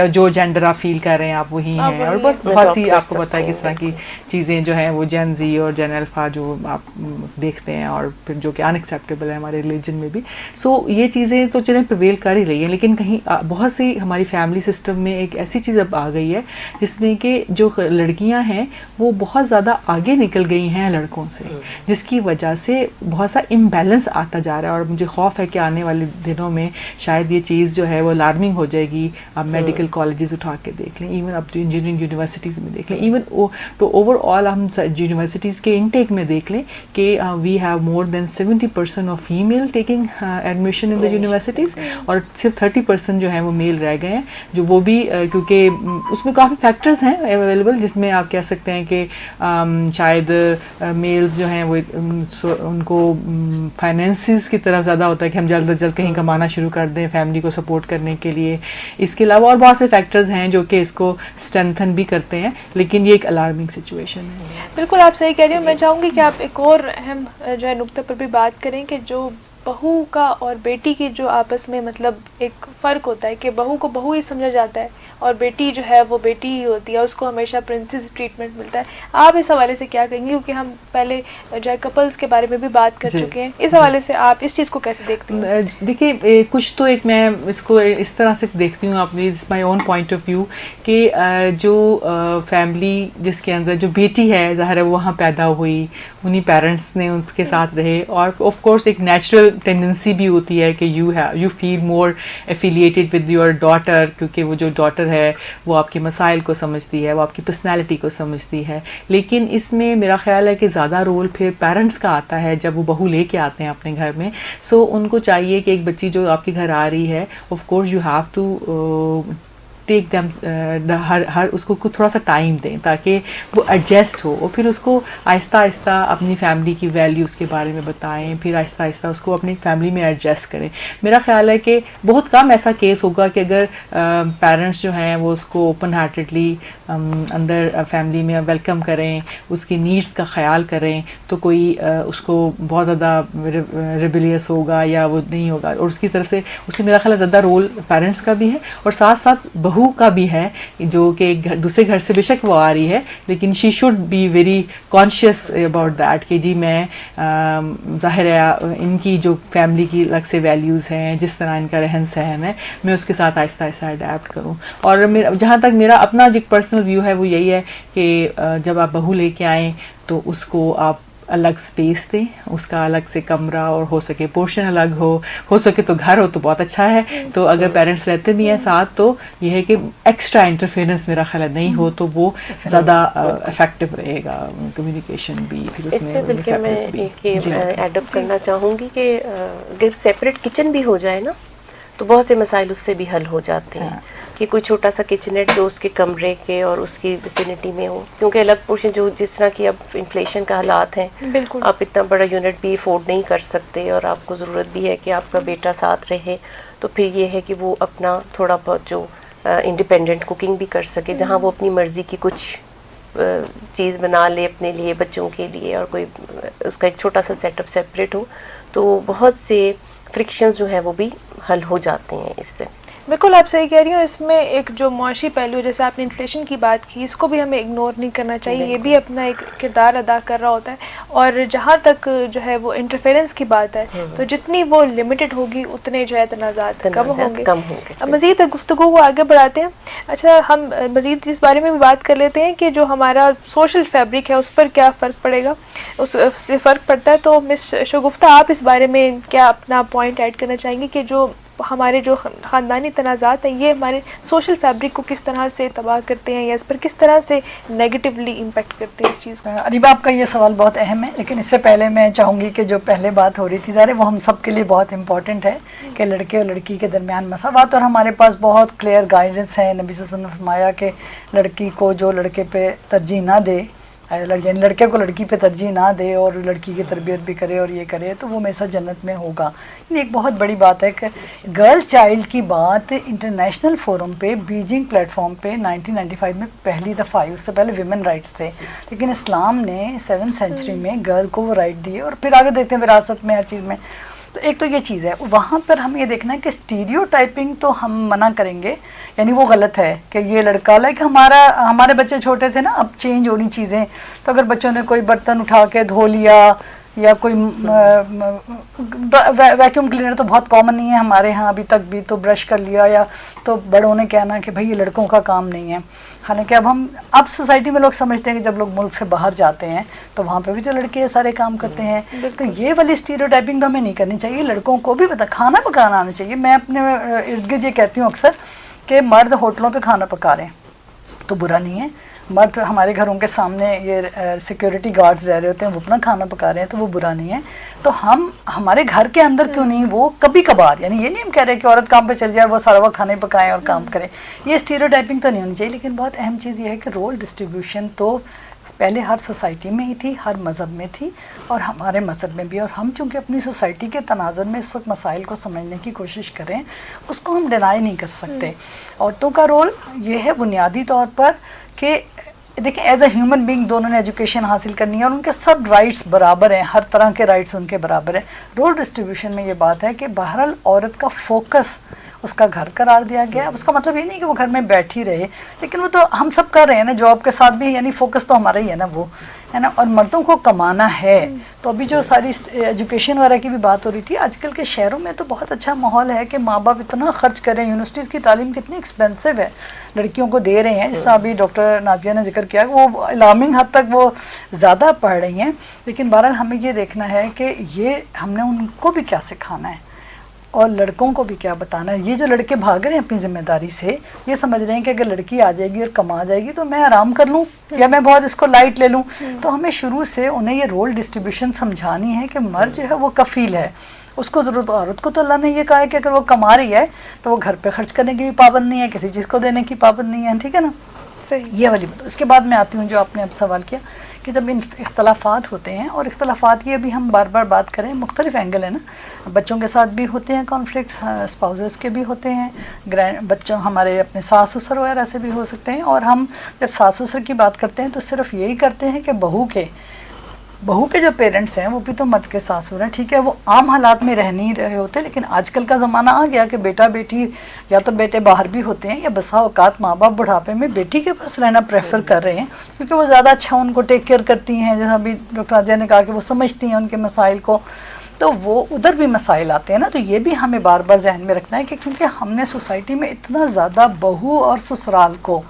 جو جینڈر آپ فیل کر رہے ہیں آپ وہی ہیں. اور بہت سی آپ کو پتہ ہے کس طرح کی چیزیں جو ہیں وہ جین زی اور جین الفا جو آپ دیکھتے ہیں اور پھر جو کہ ان ایکسیپٹیبل ہے ہمارے ریلیجن میں بھی. سو یہ چیزیں تو چلیں پرویل کر ہی رہی ہیں، لیکن کہیں بہت سی ہماری فیملی سسٹم میں ایک ایسی چیز اب آ گئی ہے جس میں کہ جو لڑکیاں ہیں وہ بہت زیادہ آگے نکل گئی ہیں لڑکوں سے، جس کی وجہ سے بہت سا امبیلنس آتا جا رہا ہے. اور مجھے خوف ہے کہ آنے والے دنوں میں شاید یہ چیز جو ہے وہ الارمنگ ہو جائے گی. آپ میڈیکل کالجز اٹھا کے دیکھ لیں، ایون اب انجینئرنگ یونیورسٹیز میں دیکھ لیں، ایون تو اوور آل ہم یونیورسٹیز کے انٹیک میں دیکھ لیں کہ we have more than 70% of female taking admission in the universities, اور صرف 30% جو ہیں وہ میل رہ گئے ہیں. جو وہ بھی کیونکہ اس میں کافی فیکٹرز ہیں اویلیبل، جس میں آپ کہہ سکتے ہیں کہ شاید میلز جو ہیں وہ ان کو فائنینسز کی طرف زیادہ ہوتا ہے کہ ہم جلد از جلد کہیں کمانا شروع کر دیں فیملی کو سپورٹ کرنے کے لیے. اس کے علاوہ اور بہت سے فیکٹرز ہیں جو کہ اس کو اسٹرینتھن بھی کرتے ہیں، لیکن یہ ایک الارمنگ سچویشن ہے. بالکل آپ صحیح کہہ رہی ہوں. میں چاہوں گی کہ آپ ایک اور اہم جو ہے نقطے پر بھی بات کریں کہ جو بہو کا اور بیٹی کی جو آپس میں مطلب ایک فرق ہوتا ہے کہ بہو کو بہو ہی سمجھا جاتا ہے اور بیٹی جو ہے وہ بیٹی ہی ہوتی ہے، اس کو ہمیشہ پرنسس ٹریٹمنٹ ملتا ہے. آپ اس حوالے سے کیا کہیں گے؟ کیونکہ ہم پہلے جو ہے کپلز کے بارے میں بھی بات کر چکے ہیں، اس حوالے سے آپ اس چیز کو کیسے دیکھتے ہیں؟ دیکھیے کچھ تو ایک میں اس کو اس طرح سے دیکھتی ہوں اپنی مائی اون پوائنٹ آف ویو کہ جو فیملی جس کے اندر جو بیٹی ہے ظاہر ہے وہاں پیدا ہوئی، انہیں پیرنٹس نے اس کے ساتھ رہے، اور آف کورس ایک نیچرل ٹینڈنسی بھی ہوتی ہے کہ you feel more affiliated with your daughter, کیونکہ وہ جو ڈاٹر ہے وہ آپ کے مسائل کو سمجھتی ہے، وہ آپ کی پرسنالٹی کو سمجھتی ہے. لیکن اس میں میرا خیال ہے کہ زیادہ رول پھر پیرنٹس کا آتا ہے جب وہ بہو لے کے آتے ہیں اپنے گھر میں. سو ان کو چاہیے کہ ایک بچی جو آپ کے گھر آ رہی ہے of course you have to take them, ہر اس کو تھوڑا سا ٹائم دیں تاکہ وہ ایڈجسٹ ہو، اور پھر اس کو آہستہ آہستہ اپنی فیملی کی ویلیوز کے بارے میں بتائیں، پھر آہستہ آہستہ اس کو اپنی فیملی میں ایڈجسٹ کریں. میرا خیال ہے کہ بہت کم ایسا کیس ہوگا کہ اگر پیرنٹس جو ہیں وہ اس کو اوپن ہارٹیڈلی اندر فیملی میں ویلکم کریں، اس کی نیڈس کا خیال کریں، تو کوئی اس کو بہت زیادہ ریبیلیس ہوگا یا وہ نہیں ہوگا. اور اس کی طرف سے اس میں میرا خیال ہے زیادہ رول پیرنٹس کا بھی ہے اور ساتھ ساتھ بہو کا بھی ہے، جو کہ دوسرے گھر سے بے شک وہ آ رہی ہے لیکن she should be very conscious about that کہ جی میں ظاہر ہے ان کی جو فیملی کی الگ سے ویلیوز ہیں، جس طرح ان کا رہن سہن ہے، میں اس کے ساتھ آہستہ آہستہ اڈیپٹ کروں. اور جہاں تک میرا اپنا جو پرسنل ویو ہے وہ یہی ہے کہ جب آپ بہو لے کے آئیں تو اس کو آپ الگ اسپیس دیں، اس کا الگ سے کمرہ اور ہو سکے پورشن الگ ہو سکے تو گھر ہو تو بہت اچھا ہے. تو اگر پیرنٹس رہتے بھی ہیں ساتھ تو یہ ہے کہ ایکسٹرا انٹرفیئرنس میرا خیال نہیں ہو تو وہ زیادہ افیکٹو رہے گا کمیونیکیشن بھی. اس میں بلکہ میں ایک ایڈ اپ کرنا چاہوں گی کہ اگر سیپریٹ کچن بھی ہو جائے نا تو بہت سے مسائل اس سے بھی حل ہو جاتے ہیں. کہ کوئی چھوٹا سا کچنیٹ جو اس کے کمرے کے اور اس کی ویسینٹی میں ہو, کیونکہ الگ پورشن جو جس طرح کی اب انفلیشن کا حالات ہیں, بالکل آپ اتنا بڑا یونٹ بھی افورڈ نہیں کر سکتے, اور آپ کو ضرورت بھی ہے کہ آپ کا بیٹا ساتھ رہے, تو پھر یہ ہے کہ وہ اپنا تھوڑا بہت جو انڈیپینڈنٹ کوکنگ بھی کر سکے, جہاں وہ اپنی مرضی کی کچھ چیز بنا لے اپنے لیے, بچوں کے لیے, اور کوئی اس کا ایک چھوٹا سا سیٹ اپ سیپریٹ ہو, تو بہت سے فرکشنز جو ہیں وہ بھی حل ہو جاتے ہیں اس سے. بالکل آپ صحیح کہہ رہی ہوں. اس میں ایک جو معاشی پہلو جیسے آپ نے انفلیشن کی بات کی, اس کو بھی ہمیں اگنور نہیں کرنا چاہیے, یہ بھی اپنا ایک کردار ادا کر رہا ہوتا ہے. اور جہاں تک جو ہے وہ انٹرفیرنس کی بات ہے, تو جتنی وہ لمیٹڈ ہوگی اتنے جو ہے تنازعات کم ہوں گے. مزید گفتگو کو آگے بڑھاتے ہیں. اچھا, ہم مزید اس بارے میں بھی بات کر لیتے ہیں کہ جو ہمارا سوشل فیبرک ہے اس پر کیا فرق پڑے گا, اس سے فرق پڑتا ہے. تو مس شگفتہ, آپ اس بارے میں کیا اپنا پوائنٹ ایڈ کرنا چاہیں گے کہ جو ہمارے جو خاندانی تنازعات ہیں یہ ہمارے سوشل فیبرک کو کس طرح سے تباہ کرتے ہیں, یا اس پر کس طرح سے نیگیٹیولی امپیکٹ کرتے ہیں اس چیز کو؟ اریبہ, آپ کا یہ سوال بہت اہم ہے, لیکن اس سے پہلے میں چاہوں گی کہ جو پہلے بات ہو رہی تھی ظاہر وہ ہم سب کے لیے بہت امپورٹنٹ ہے کہ لڑکے اور لڑکی کے درمیان مساوات, اور ہمارے پاس بہت کلیئر گائیڈنس ہے. نبی صلی اللہ علیہ وسلم نے فرمایا کہ لڑکی کو جو لڑکے پہ ترجیح نہ دے, یعنی لڑکے کو لڑکی پہ ترجیح نہ دے اور لڑکی کی تربیت بھی کرے اور یہ کرے, تو وہ ہمیشہ جنت میں ہوگا. یہ ایک بہت بڑی بات ہے کہ گرل چائلڈ کی بات انٹرنیشنل فورم پہ, بیجنگ پلیٹ فارم پہ 1995 میں پہلی دفعہ آئی. اس سے پہلے ویمن رائٹس تھے, لیکن اسلام نے 7th سینچری میں گرل کو وہ رائٹ دیے, اور پھر آگے دیکھتے ہیں وراثت میں ہر چیز میں. تو ایک تو یہ چیز ہے, وہاں پر ہمیں یہ دیکھنا ہے کہ اسٹیریو ٹائپنگ تو ہم منع کریں گے, یعنی وہ غلط ہے کہ یہ لڑکا لائک ہمارے بچے چھوٹے تھے نا, اب چینج ہونی چیزیں. تو اگر بچوں نے کوئی برتن اٹھا کے دھو لیا, یا کوئی ویکیوم کلینر تو بہت کامن نہیں ہے ہمارے ہاں ابھی تک بھی, تو برش کر لیا, یا تو بڑوں نے کہنا کہ بھائی یہ لڑکوں کا کام نہیں ہے. حالانکہ اب سوسائٹی میں لوگ سمجھتے ہیں کہ جب لوگ ملک سے باہر جاتے ہیں تو وہاں پہ بھی تو لڑکے یہ سارے کام کرتے ہیں. تو یہ والی اسٹیریو ٹائپنگ تو ہمیں نہیں کرنی چاہیے. لڑکوں کو بھی کھانا پکانا آنا چاہیے. میں اپنے ارد گرد یہ کہتی ہوں اکثر کہ مرد ہوٹلوں پہ کھانا پکا رہے ہیں تو برا نہیں ہے, مرد ہمارے گھروں کے سامنے یہ سیکیورٹی گارڈز رہ رہے ہوتے ہیں, وہ اپنا کھانا پکا رہے ہیں تو وہ برا نہیں ہے. تو ہم ہمارے گھر کے اندر کیوں نہیں, وہ کبھی کبھار, یعنی یہ نہیں ہم کہہ رہے کہ عورت کام پہ چل جائے, وہ سارا وقت کھانے پکائیں اور کام کریں, یہ اسٹیریو ٹائپنگ تو نہیں ہونی چاہیے. لیکن بہت اہم چیز یہ ہے کہ رول ڈسٹریبیوشن تو پہلے ہر سوسائٹی میں ہی تھی, ہر مذہب میں تھی, اور ہمارے مذہب میں بھی. اور ہم چونکہ اپنی سوسائٹی کے تناظر میں اس وقت مسائل کو سمجھنے کی کوشش کریں, اس کو ہم ڈینائی نہیں کر سکتے. عورتوں کا رول یہ ہے بنیادی طور پر کہ دیکھیں ایز اے ہیومن بینگ دونوں نے ایجوکیشن حاصل کرنی ہے, اور ان کے سب رائٹس برابر ہیں, ہر طرح کے رائٹس ان کے برابر ہیں. رول ڈسٹریبیوشن میں یہ بات ہے کہ بہرحال عورت کا فوکس اس کا گھر قرار دیا گیا ہے. اس کا مطلب یہ نہیں کہ وہ گھر میں بیٹھی رہے, لیکن وہ تو ہم سب کر رہے ہیں نا جاب کے ساتھ بھی, یعنی فوکس تو ہمارا ہی ہے نا, وہ ہے نا. اور مردوں کو کمانا ہے. تو ابھی جو ساری ایجوکیشن وغیرہ کی بھی بات ہو رہی تھی, آج کل کے شہروں میں تو بہت اچھا ماحول ہے کہ ماں باپ اتنا خرچ کریں. یونیورسٹیز کی تعلیم کتنی ایکسپینسو ہے, لڑکیوں کو دے رہے ہیں, جس طرح ابھی ڈاکٹر نازیہ نے ذکر کیا, وہ الارمنگ حد تک وہ زیادہ پڑھ رہی ہیں. لیکن بہرحال ہمیں یہ دیکھنا ہے کہ یہ ہم نے ان کو بھی کیا سکھانا ہے اور لڑکوں کو بھی کیا بتانا ہے. یہ جو لڑکے بھاگ رہے ہیں اپنی ذمہ داری سے, یہ سمجھ رہے ہیں کہ اگر لڑکی آ جائے گی اور کما جائے گی تو میں آرام کر لوں یا میں بہت اس کو لائٹ لے لوں. تو ہمیں شروع سے انہیں یہ رول ڈسٹریبیوشن سمجھانی ہے کہ مرد جو ہے وہ کفیل ہے, اس کو ضرورت. عورت کو تو اللہ نے یہ کہا ہے کہ اگر وہ کما رہی ہے تو وہ گھر پہ خرچ کرنے کی بھی پابند نہیں ہے, کسی چیز کو دینے کی پابند نہیں ہے, ٹھیک ہے نا. صحیح. یہ والی بات. اس کے بعد میں آتی ہوں جو آپ نے اب سوال کیا کہ جب اختلافات ہوتے ہیں, اور اختلافات کی ابھی ہم بار بار بات کریں, مختلف اینگل ہے نا, بچوں کے ساتھ بھی ہوتے ہیں کانفلکٹس, اسپاؤزز کے بھی ہوتے ہیں, بچوں ہمارے اپنے ساس سسر وغیرہ سے بھی ہو سکتے ہیں. اور ہم جب ساس سسر کی بات کرتے ہیں تو صرف یہی کرتے ہیں کہ بہو کے جو پیرنٹس ہیں وہ بھی تو مرد کے ساسور ہیں, ٹھیک ہے, وہ عام حالات میں رہ نہیں رہے ہوتے. لیکن آج کل کا زمانہ آ گیا کہ بیٹا بیٹی یا تو بیٹے باہر بھی ہوتے ہیں, یا بسا اوقات ماں باپ بڑھاپے میں بیٹی کے پاس رہنا پریفر کر رہے ہیں کیونکہ وہ زیادہ اچھا ان کو ٹیک کیئر کرتی ہیں. جیسا ابھی ڈاکٹر نازیہ نے کہا کہ وہ سمجھتی ہیں ان کے مسائل کو, تو وہ ادھر بھی مسائل آتے ہیں نا. تو یہ بھی ہمیں بار بار ذہن میں رکھنا ہے کہ کیونکہ ہم نے سوسائٹی میں اتنا زیادہ بہو اور سسرال کو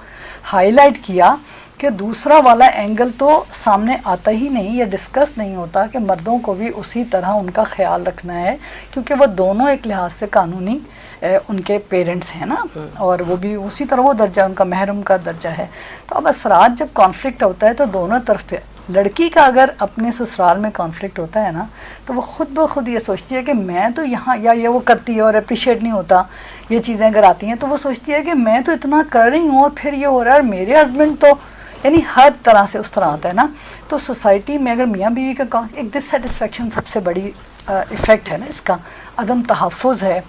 ہائی لائٹ کیا کہ دوسرا والا اینگل تو سامنے آتا ہی نہیں یا ڈسکس نہیں ہوتا کہ مردوں کو بھی اسی طرح ان کا خیال رکھنا ہے, کیونکہ وہ دونوں ایک لحاظ سے قانونی ان کے پیرنٹس ہیں نا, اور وہ بھی اسی طرح وہ درجہ ان کا محرم کا درجہ ہے. تو اب اثرات جب کانفلکٹ ہوتا ہے تو دونوں طرف لڑکی کا اگر اپنے سسرال میں کانفلکٹ ہوتا ہے نا تو وہ خود بخود یہ سوچتی ہے کہ میں تو یہاں، یا یہ وہ کرتی ہے اور اپریشیٹ نہیں ہوتا یہ چیزیں اگر آتی ہیں، تو وہ سوچتی ہے کہ میں تو اتنا کر رہی ہوں اور پھر یہ ہو رہا ہے اور میرے ہسبینڈ تو، یعنی ہر طرح سے اس طرح آتا ہے نا. تو سوسائٹی میں اگر میاں بیوی کا ایک ڈس سیٹسفیکشن سب سے بڑی ایفیکٹ ہے نا اس کا، عدم تحفظ ہے.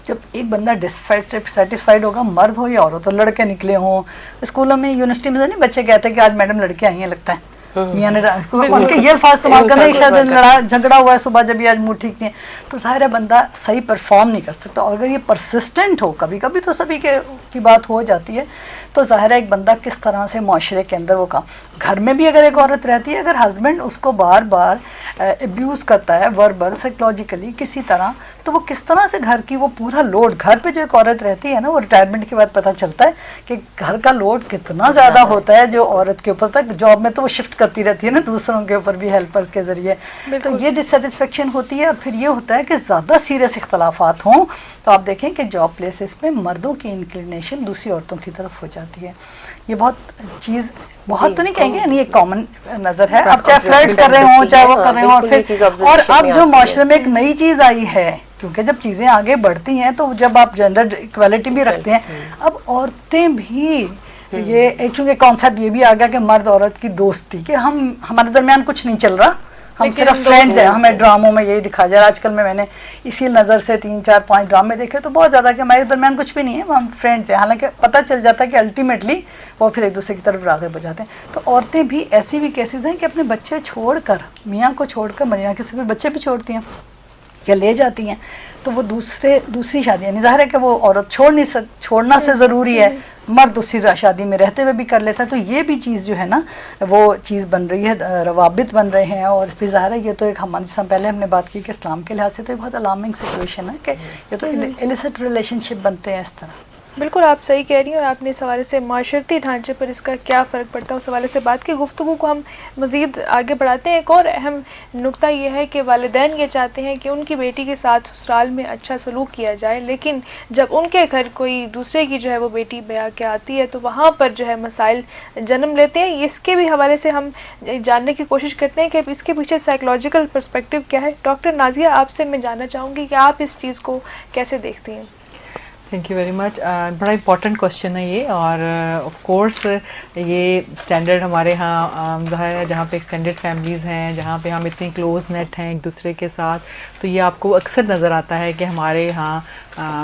جب ایک بندہ ڈسسیٹسفائڈ ہوگا، مرد ہو یا عورت ہو، لڑکے نکلے ہوں، اسکولوں میں یونیورسٹی میں نہیں بچے کہتے ہیں کہ آج میڈم لڑکے آئی ہیں، لگتا ہے میاں نے ان کے یہ الفاظ استعمال کرنا ہے کہ شاید لڑا جھگڑا ہوا ہے صبح جب یہ آج موڈ ٹھیک نہیں ہے، تو ظاہر ہے بندہ صحیح پرفارم نہیں کر سکتا. اور اگر یہ پرسسٹنٹ ہو، کبھی کبھی تو سبھی کی بات ہو جاتی ہے، تو ظاہر ہے ایک بندہ کس طرح سے معاشرے کے اندر وہ کام، گھر میں بھی اگر ایک عورت رہتی ہے، اگر ہسبینڈ اس کو بار بار ابیوز کرتا ہے وربل سائیکولوجیکلی کسی طرح، تو وہ کس طرح سے گھر کی وہ پورا لوڈ، گھر پہ جو ایک عورت رہتی ہے نا، وہ ریٹائرمنٹ کے بعد پتہ چلتا ہے کہ گھر کا لوڈ کتنا زیادہ ہوتا ہے جو عورت کے اوپر تک. جاب میں تو وہ شفٹ کرتی رہتی ہے نا دوسروں کے اوپر بھی ہیلپر کے ذریعے، تو یہ ڈسسیٹسفیکشن ہوتی ہے. اور پھر یہ ہوتا ہے کہ زیادہ سیریس اختلافات ہوں تو آپ دیکھیں کہ جاب پلیسز میں مردوں کی انکلینیشن دوسری عورتوں کی طرف ہو جاتی ہے. یہ بہت تو نہیں کہیں گے، یعنی ایک کامن نظر ہے. اب چاہے فلرٹ کر رہے ہوں، چاہے وہ کر رہے ہوں، اور اب جو معاشرے میں ایک نئی چیز آئی ہے، کیونکہ جب چیزیں آگے بڑھتی ہیں تو جب آپ جینڈر ایکویلٹی بھی رکھتے ہیں، اب عورتیں بھی یہ ایک چونکہ کانسیپٹ یہ بھی آ گیا کہ مرد عورت کی دوستی، کہ ہمارے درمیان کچھ نہیں چل رہا، ہم صرف فرینڈز ہیں. ہمیں ڈراموں میں یہی دکھایا جا رہا ہے. آج کل میں نے اسی نظر سے 3-4-5 ڈرامے دیکھے تو بہت زیادہ کہ ہمارے درمیان کچھ بھی نہیں ہے، ہم فرینڈز ہیں. حالانکہ پتہ چل جاتا ہے کہ الٹیمیٹلی وہ پھر ایک دوسرے کی طرف راغب ہو جاتے ہیں. تو عورتیں بھی ایسی بھی کیسز ہیں کہ اپنے بچے چھوڑ کر، میاں کو چھوڑ کر، میاں کے سب بچے بھی چھوڑتی ہیں یا لے جاتی ہیں، تو وہ دوسری شادی، یعنی ظاہر ہے کہ وہ عورت چھوڑنا سے ضروری ہے، مرد اسی شادی میں رہتے ہوئے بھی کر لیتا ہے. تو یہ بھی چیز جو ہے نا وہ چیز بن رہی ہے، روابط بن رہے ہیں. اور پھر ظاہر ہے یہ تو ایک ہمارے جیسا پہلے ہم نے بات کی کہ اسلام کے لحاظ سے تو یہ بہت الارمنگ سچویشن ہے کہ یہ تو ایلیسٹ ریلیشن شپ بنتے ہیں اس طرح. بالکل آپ صحیح کہہ رہی ہیں. اور آپ نے اس حوالے سے معاشرتی ڈھانچے پر اس کا کیا فرق پڑتا ہے اس حوالے سے بات کی. گفتگو کو ہم مزید آگے بڑھاتے ہیں. ایک اور اہم نقطہ یہ ہے کہ والدین یہ چاہتے ہیں کہ ان کی بیٹی کے ساتھ سسرال میں اچھا سلوک کیا جائے، لیکن جب ان کے گھر کوئی دوسرے کی جو ہے وہ بیٹی بیاہ کے آتی ہے تو وہاں پر جو ہے مسائل جنم لیتے ہیں. اس کے بھی حوالے سے ہم جاننے کی کوشش کرتے ہیں کہ اس کے پیچھے سائیکولوجیکل پرسپیکٹو کیا ہے. ڈاکٹر نازیہ، آپ سے میں جاننا چاہوں گی کہ آپ اس چیز کو کیسے دیکھتی ہیں؟ Thank you very much. بڑا امپورٹنٹ کوشچن ہے یہ، اور آف کورس یہ اسٹینڈرڈ ہمارے ہاں ہے جہاں پہ ایکسٹینڈیڈ فیملیز ہیں، جہاں پہ ہم اتنی کلوز نیٹ ہیں ایک دوسرے کے ساتھ، تو یہ آپ کو اکثر نظر آتا ہے کہ ہمارے ہاں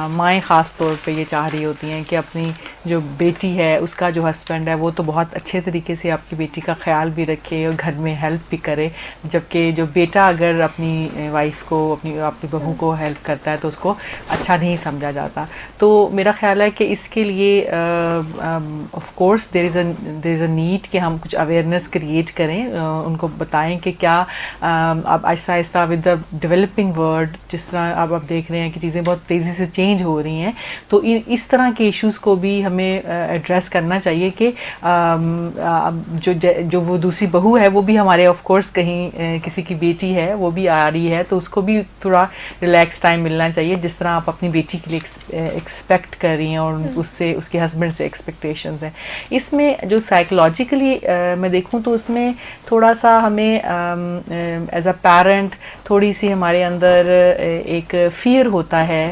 مائیں خاص طور پہ یہ چاہ رہی ہوتی ہیں کہ اپنی جو بیٹی ہے اس کا جو ہسبینڈ ہے وہ تو بہت اچھے طریقے سے آپ کی بیٹی کا خیال بھی رکھے اور گھر میں ہیلپ بھی کرے، جبکہ جو بیٹا اگر اپنی وائف کو، اپنی بہو کو ہیلپ کرتا ہے تو اس کو اچھا نہیں سمجھا جاتا. تو میرا خیال ہے کہ اس کے لیے of course there is a need کہ ہم کچھ اویئرنیس کریٹ کریں، ان کو بتائیں کہ کیا اب آہستہ آہستہ ود دا ڈیولپنگ ورلڈ جس طرح اب آپ دیکھ رہے ہیں کہ چیزیں بہت تیزی سے چینج ہو رہی ہیں، تو اس طرح کے ایشوز کو بھی ہمیں ایڈریس کرنا چاہیے کہ جو وہ دوسری بہو ہے وہ بھی ہمارے آف کورس کہیں کسی کی بیٹی ہے وہ بھی آ رہی ہے، تو اس کو بھی تھوڑا ریلیکس ٹائم ملنا چاہیے جس طرح آپ اپنی بیٹی کے لیے ایکسپیکٹ کر رہی ہیں اور اس کے ہسبینڈ سے ایکسپیکٹیشنز ہیں. اس میں جو سائیکولوجیکلی میں دیکھوں تو اس میں تھوڑا سا ہمیں ایز اے پیرنٹ تھوڑی سی ہمارے اندر ایک فیئر ہوتا ہے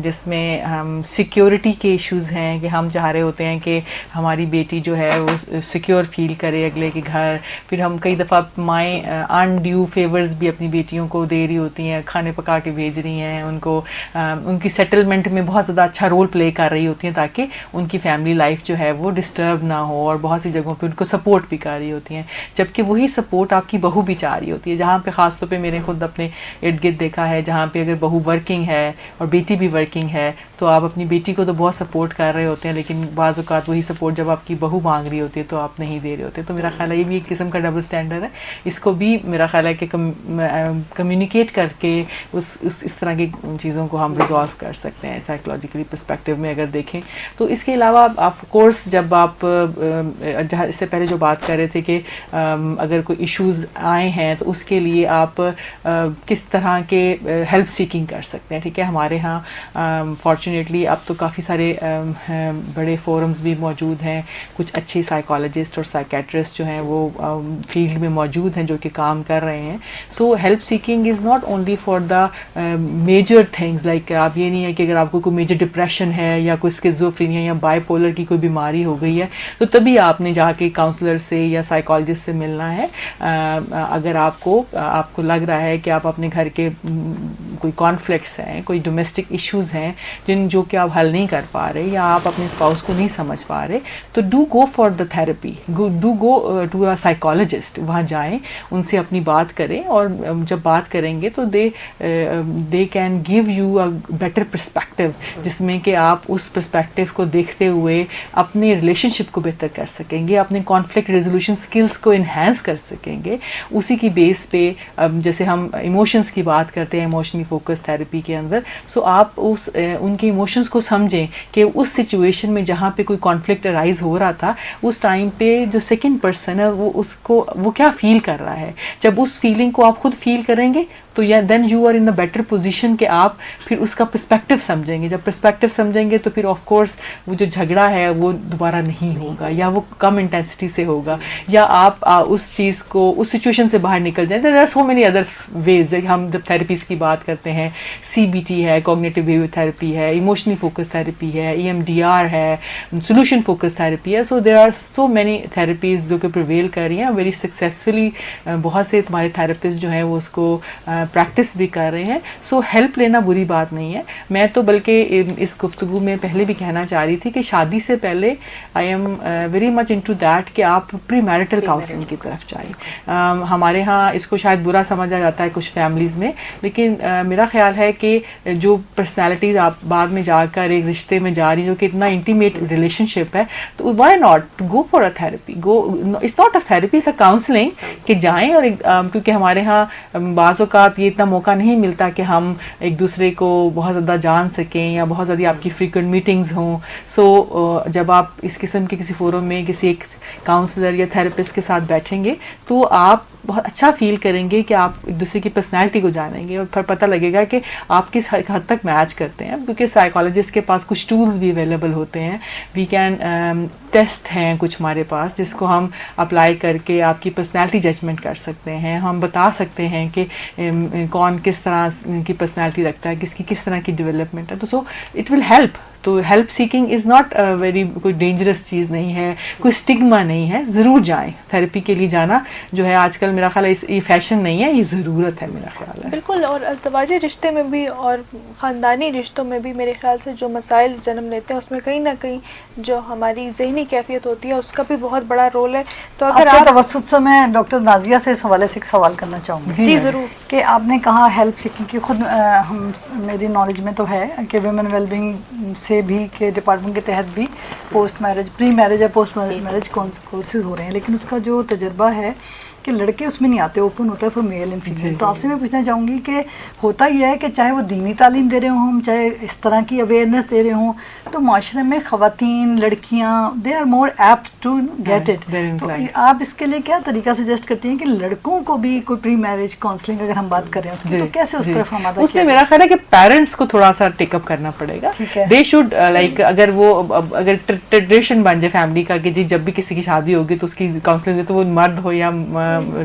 جس میں ہم سیکیورٹی کے ایشوز ہیں کہ ہم چاہ رہے ہوتے ہیں کہ ہماری بیٹی جو ہے وہ سیکیور فیل کرے اگلے کے گھر. پھر ہم کئی دفعہ مائیں ان ڈیو فیورز بھی اپنی بیٹیوں کو دے رہی ہوتی ہیں، کھانے پکا کے بھیج رہی ہیں ان کو، ان کی سیٹلمنٹ میں بہت زیادہ اچھا رول پلے کر رہی ہوتی ہیں تاکہ ان کی فیملی لائف جو ہے وہ ڈسٹرب نہ ہو، اور بہت سی جگہوں پہ ان کو سپورٹ بھی کر رہی ہوتی ہیں. جبکہ وہی سپورٹ آپ کی بہو بھی چاہ رہی ہوتی ہے، جہاں پہ خاص طور پہ میں نے خود اپنے ارد گرد دیکھا ہے جہاں پہ اگر بہو ورکنگ ہے اور بیٹی بھی ورکنگ ہے تو آپ اپنی بیٹی کو تو بہت سپورٹ کر رہے ہوتے ہیں، لیکن بعض اوقات وہی سپورٹ جب آپ کی بہو مانگ رہی ہوتی ہے تو آپ نہیں دے رہے ہوتے. تو میرا خیال ہے یہ بھی ایک قسم کا ڈبل اسٹینڈرڈ ہے. اس کو بھی میرا خیال ہے کہ کمیونیکیٹ کر کے اس طرح کی چیزوں کو ہم ریزالو کر سکتے ہیں سائیکولوجیکلی پرسپیکٹیو میں اگر دیکھیں تو. اس کے علاوہ آف کورس جب آپ جہاں اس سے پہلے جو بات کر رہے تھے کہ اگر کوئی ایشوز آئے ہیں تو اس کے لیے آپ کس طرح کے ہیلپ سیکنگ کر سکتے ہیں. ٹھیک ہے، ہمارے ہاں فارچونیٹلی فارچونیٹلی اب تو کافی سارے بڑے فورمز بھی موجود ہیں, کچھ اچھے سائیکالوجسٹ اور سائیکیٹرسٹ جو ہیں وہ فیلڈ میں موجود ہیں جو کہ کام کر رہے ہیں. So help seeking is not only for the major things, like آپ یہ نہیں ہے کہ اگر آپ کو کوئی میجر ڈپریشن ہے یا کوئی اسکیزوفرینیا یا بائی پولر کی کوئی بیماری ہو گئی ہے تو تبھی آپ نے جا کے کاؤنسلر سے یا سائیکالوجسٹ سے ملنا ہے. اگر آپ کو لگ رہا ہے کہ آپ اپنے گھر کے کوئی کانفلکٹس ہیں, کوئی ڈومیسٹک ایشوز ہیں جو کہ آپ حل نہیں کر پا رہے یا آپ اپنے اسپاؤس کو نہیں سمجھ پا رہے, تو do go for the therapy, do go to a psychologist. وہاں جائیں, ان سے اپنی بات کریں, اور جب بات کریں گے تو they can give you a better perspective, جس میں کہ آپ اس پرسپیکٹو کو دیکھتے ہوئے اپنے ریلیشن شپ کو بہتر کر سکیں گے, اپنے کانفلکٹ ریزولوشن اسکلس کو انہینس کر سکیں گے. اسی کی بیس پہ جیسے ہم ایموشنس کی بات کرتے ہیں ایموشنلی فوکس تھراپی کے اندر, سو آپ ان کے ایموشنس کو سمجھیں کہ اس سچویشن میں جہاں پہ کوئی کانفلکٹ ارائز ہو رہا تھا اس ٹائم پہ جو سیکنڈ پرسن ہے وہ کیا فیل کر رہا ہے. جب اس فیلنگ کو آپ خود فیل کریں گے تو then you are in a better position کہ آپ پھر اس کا پرسپیکٹو سمجھیں گے. جب پرسپیکٹو سمجھیں گے تو پھر آف کورس وہ جو جھگڑا ہے وہ دوبارہ نہیں ہوگا, یا وہ کم انٹینسٹی سے ہوگا, یا آپ اس چیز کو اس سچویشن سے باہر نکل جائیں. There are so many other ways. ہم جب تھراپیز کی بات کرتے ہیں, CBT ہے, کوگنیٹو بیہیویئر تھراپی ہے, ایموشنلی فوکس تھراپی ہے, EMDR ہے, سولوشن فوکس تھراپی ہے. So there are so many therapies جو کہ پریویل کر رہی ہیں ویری سکسیزفلی. بہت سے تمہارے تھراپسٹ جو ہیں وہ اس کو پریکٹس بھی کر رہے ہیں. سو ہیلپ لینا بری بات نہیں ہے. میں تو بلکہ اس گفتگو میں پہلے بھی کہنا چاہ رہی تھی کہ شادی سے پہلے I am very much into that کہ آپ پری میرٹل کاؤنسلنگ کی طرف جائیں. ہمارے ہاں اس کو شاید برا سمجھا جاتا ہے کچھ فیملیز میں, لیکن میرا خیال ہے کہ جو پرسنالٹیز آپ بعد میں جا کر ایک رشتے میں جا رہی جو کہ اتنا انٹیمیٹ ریلیشن شپ ہے, تو why not go for a therapy. It's not a therapy, it's a counselling کہ جائیں. اور کیونکہ ہمارے ہاں بعض اوقات یہ اتنا موقع نہیں ملتا کہ ہم ایک دوسرے کو بہت زیادہ جان سکیں یا بہت زیادہ آپ کی فریکوینٹ میٹنگز ہوں. سو جب آپ اس قسم کے کسی فورم میں کسی ایک کاؤنسلر یا تھراپسٹ کے ساتھ بیٹھیں گے تو آپ بہت اچھا فیل کریں گے کہ آپ ایک دوسرے کی پرسنالٹی کو جانیں گے, اور پھر پتہ لگے گا کہ آپ کس حد تک میچ کرتے ہیں. کیونکہ سائیکالوجسٹ کے پاس کچھ ٹولز بھی اویلیبل ہوتے ہیں. وی کین ٹیسٹ ہیں کچھ ہمارے پاس جس کو ہم اپلائی کر کے آپ کی پرسنالٹی ججمنٹ کر سکتے ہیں. ہم بتا سکتے ہیں کہ کون کس طرح کی پرسنالٹی رکھتا ہے, کس کی کس طرح کی ڈیولپمنٹ ہے. تو سو اٹ ول ہیلپ. تو help seeking is not very کوئی ڈینجرس چیز نہیں ہے, کوئی اسٹگما نہیں ہے. ضرور جائیں, تھراپی کے لیے جانا جو ہے آج کل میرا خیال ہے یہ فیشن نہیں ہے, یہ ضرورت ہے میرا خیال ہے. بالکل. اور ازدواجی رشتے میں بھی اور خاندانی رشتوں میں بھی میرے خیال سے جو مسائل جنم لیتے ہیں اس میں کہیں نہ کہیں جو ہماری ذہنی کیفیت ہوتی ہے اس کا بھی بہت بڑا رول ہے. تو اگر آپ کے توسط سے میں ڈاکٹر نازیہ سے اس حوالے سے ایک سوال کرنا چاہوں گی. جی ضرور. کہ آپ نے کہا ہیلپ سیکنگ کی, خود ہم میری نالج میں تو ہے کہ ویمن ویلبینگ سے بھی کے ڈپارٹمنٹ کے تحت بھی پوسٹ میرج, پری میرج یا پوسٹ میرج کورسز ہو رہے ہیں, لیکن اس کا جو تجربہ ہے کہ لڑکے اس میں نہیں آتے, اوپن ہوتا ہے فار میل اینڈ فیمیل. تو آپ سے میں پوچھنا چاہوں گی کہ ہوتا یہ ہے کہ چاہے وہ دینی تعلیم دے رہے ہوں, چاہے اس طرح کی اویئرنیس دے رہے ہوں, تو معاشرے میں خواتین لڑکیاں they are more apt to get it. تو آپ اس کے لیے کیا طریقہ سجیسٹ کرتے ہیں کہ لڑکوں کو بھی کوئی پری میرج کاؤنسلنگ اگر ہم بات کر رہے ہیں اس کی, تو کیسے اس طرف ہم اس میں میرا خیال ہے کہ پیرنٹس کو تھوڑا سا ٹیک اپ کرنا پڑے گا. دے شوڈ لائک اگر ٹریڈیشن بن جائے فیملی کا کہ جی جب بھی کسی کی شادی ہوگی تو اس کی کاؤنسلنگ دے, تو وہ مرد ہو یا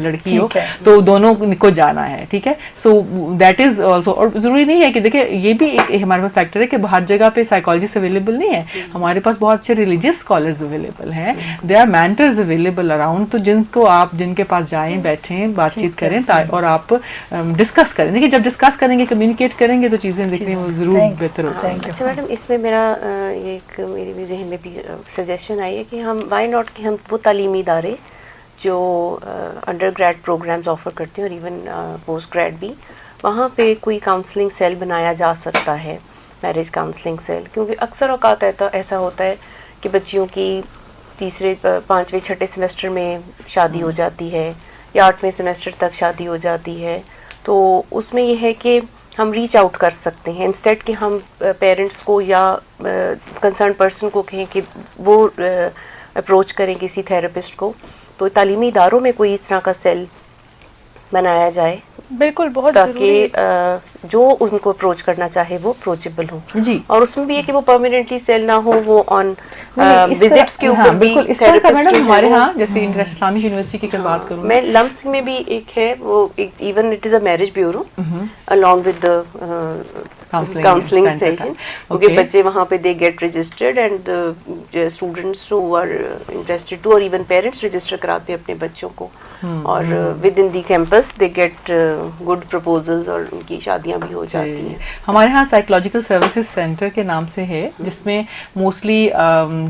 لڑکی ہو تو دونوں کو جانا ہے. ٹھیک ہے. So that is also. اور ضروری نہیں ہے کہ دیکھیں یہ بھی ایک ہمارے پاس فیکٹر ہے کہ ہر جگہ پہ سائیکالوجسٹ اویلیبل نہیں ہے. ہمارے پاس بہت اچھے ریلیجیس اسکالرز اویلیبل ہیں, they are mentors available around. تو جن کے پاس جائیں, بیٹھیں, بات چیت کریں اور آپ ڈسکس کریں. دیکھیں جب ڈسکس کریں گے, کمیونیکیٹ کریں گے تو چیزیں دیکھنے میں ضرور بہتر ہو جائیں گی. اچھا میڈم, اس میں میرا ایک میری بھی ذہن میں بھی سجیشن آئی ہے کہ ہم وائی ناٹ کہ ہم وہ تعلیمی ادارے جو انڈر گریڈ پروگرامز آفر کرتے ہیں اور ایون پوسٹ گریڈ بھی, وہاں پہ کوئی کاؤنسلنگ سیل بنایا جا سکتا ہے, میرج کاؤنسلنگ سیل. کیونکہ اکثر اوقات ایسا ہوتا ہے کہ بچیوں کی تیسرے, پانچویں, چھٹے سیمسٹر میں شادی ہو جاتی ہے یا آٹھویں سیمسٹر تک شادی ہو جاتی ہے. تو اس میں یہ ہے کہ ہم ریچ آؤٹ کر سکتے ہیں انسٹیڈ کہ ہم پیرنٹس کو یا کنسرن پرسن کو کہیں کہ وہ اپروچ کریں کسی تھراپسٹ کو. تو تعلیمی اداروں میں کوئی اس طرح کا سیل بنایا جائے بالکل بہت ضروری ہے. تاکہ جو ان کو اپروچ کرنا چاہے وہ اپروچیبل ہو. جی. اور اس میں بھی ہے کہ وہ پرماننٹلی سیل نہ ہو, وہ آن اس وزٹس کے اوپر بھی. بالکل اس طرح کا میڈم ہمارے ہاں جیسے انٹرنیشنل اسلامک یونیورسٹی کی بات کروں میں لمس میں بھی ایک ہے وہ even it is a marriage bureau along with the counseling session, کیونکہ بچے وہاں پہ they get registered and students who are interested to or even parents register کراتے ہیں اپنے بچوں کو, اور with in the campus they get good proposals اور ان کی شادیاں بھی ہو جاتی ہیں. ہمارے ہاں سائیکولوجیکل سروسز سینٹر کے نام سے ہے, جس میں موسٹلی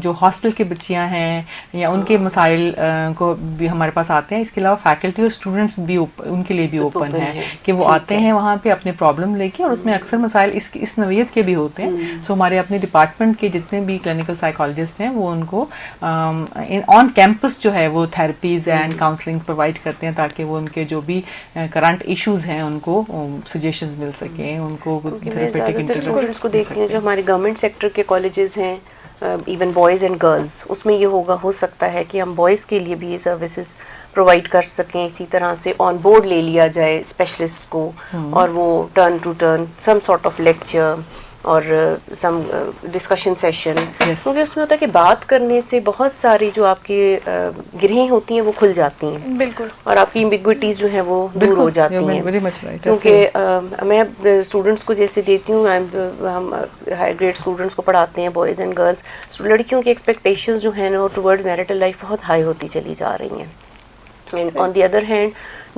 جو ہاسٹل کی بچیاں ہیں یا ان کے مسائل کو بھی ہمارے پاس آتے ہیں. اس کے علاوہ فیکلٹی اور اسٹوڈنٹس بھی ان کے لیے بھی اوپن ہے کہ وہ آتے ہیں وہاں پہ اپنے پرابلم لے کے, اور اس میں اکثر مسائل اس نوعیت کے بھی ہوتے ہیں. سو ہمارے اپنے ڈپارٹمنٹ کے جتنے بھی کلینکل سائیکالوجسٹ ہیں وہ ان کو آن کیمپس جو ہے وہ تھراپیز اینڈ کاؤنسلنگ پرووائڈ کرتے ہیں, تاکہ وہ ان کے جو بھی کرنٹ ایشوز ہیں ان کو سجیشنز مل سکیں, ان کو اسٹوڈنٹس کو دیکھتی ہیں جو ہمارے گورنمنٹ سیکٹر کے کالجز ہیں, ایون بوائز اینڈ گرلز, اس میں یہ ہو سکتا ہے کہ ہم بوائز کے لیے بھی یہ سروسز پرووائڈ کر سکیں. اسی طرح سے آن بورڈ لے لیا جائے اسپیشلسٹ کو, اور وہ turn to turn some sort of lecture اور سم ڈسکشن سیشن, کیونکہ اس میں ہوتا ہے کہ بات کرنے سے بہت ساری جو آپ کی گرہیں ہوتی ہیں وہ کھل جاتی ہیں. بالکل. اور آپ کی ایمبیگوٹیز جو ہیں وہ دور ہو جاتی ہیں. کیونکہ میں اسٹوڈنٹس کو جیسے دیتی ہوں, ہم ہائی گریڈ اسٹوڈنٹس کو پڑھاتے ہیں, بوائز اینڈ گرلس, لڑکیوں کی ایکسپیکٹیشنز جو ہیں نا ٹورڈز میرٹل لائف بہت ہائی ہوتی چلی جا رہی ہیں. آن دی ادر ہینڈ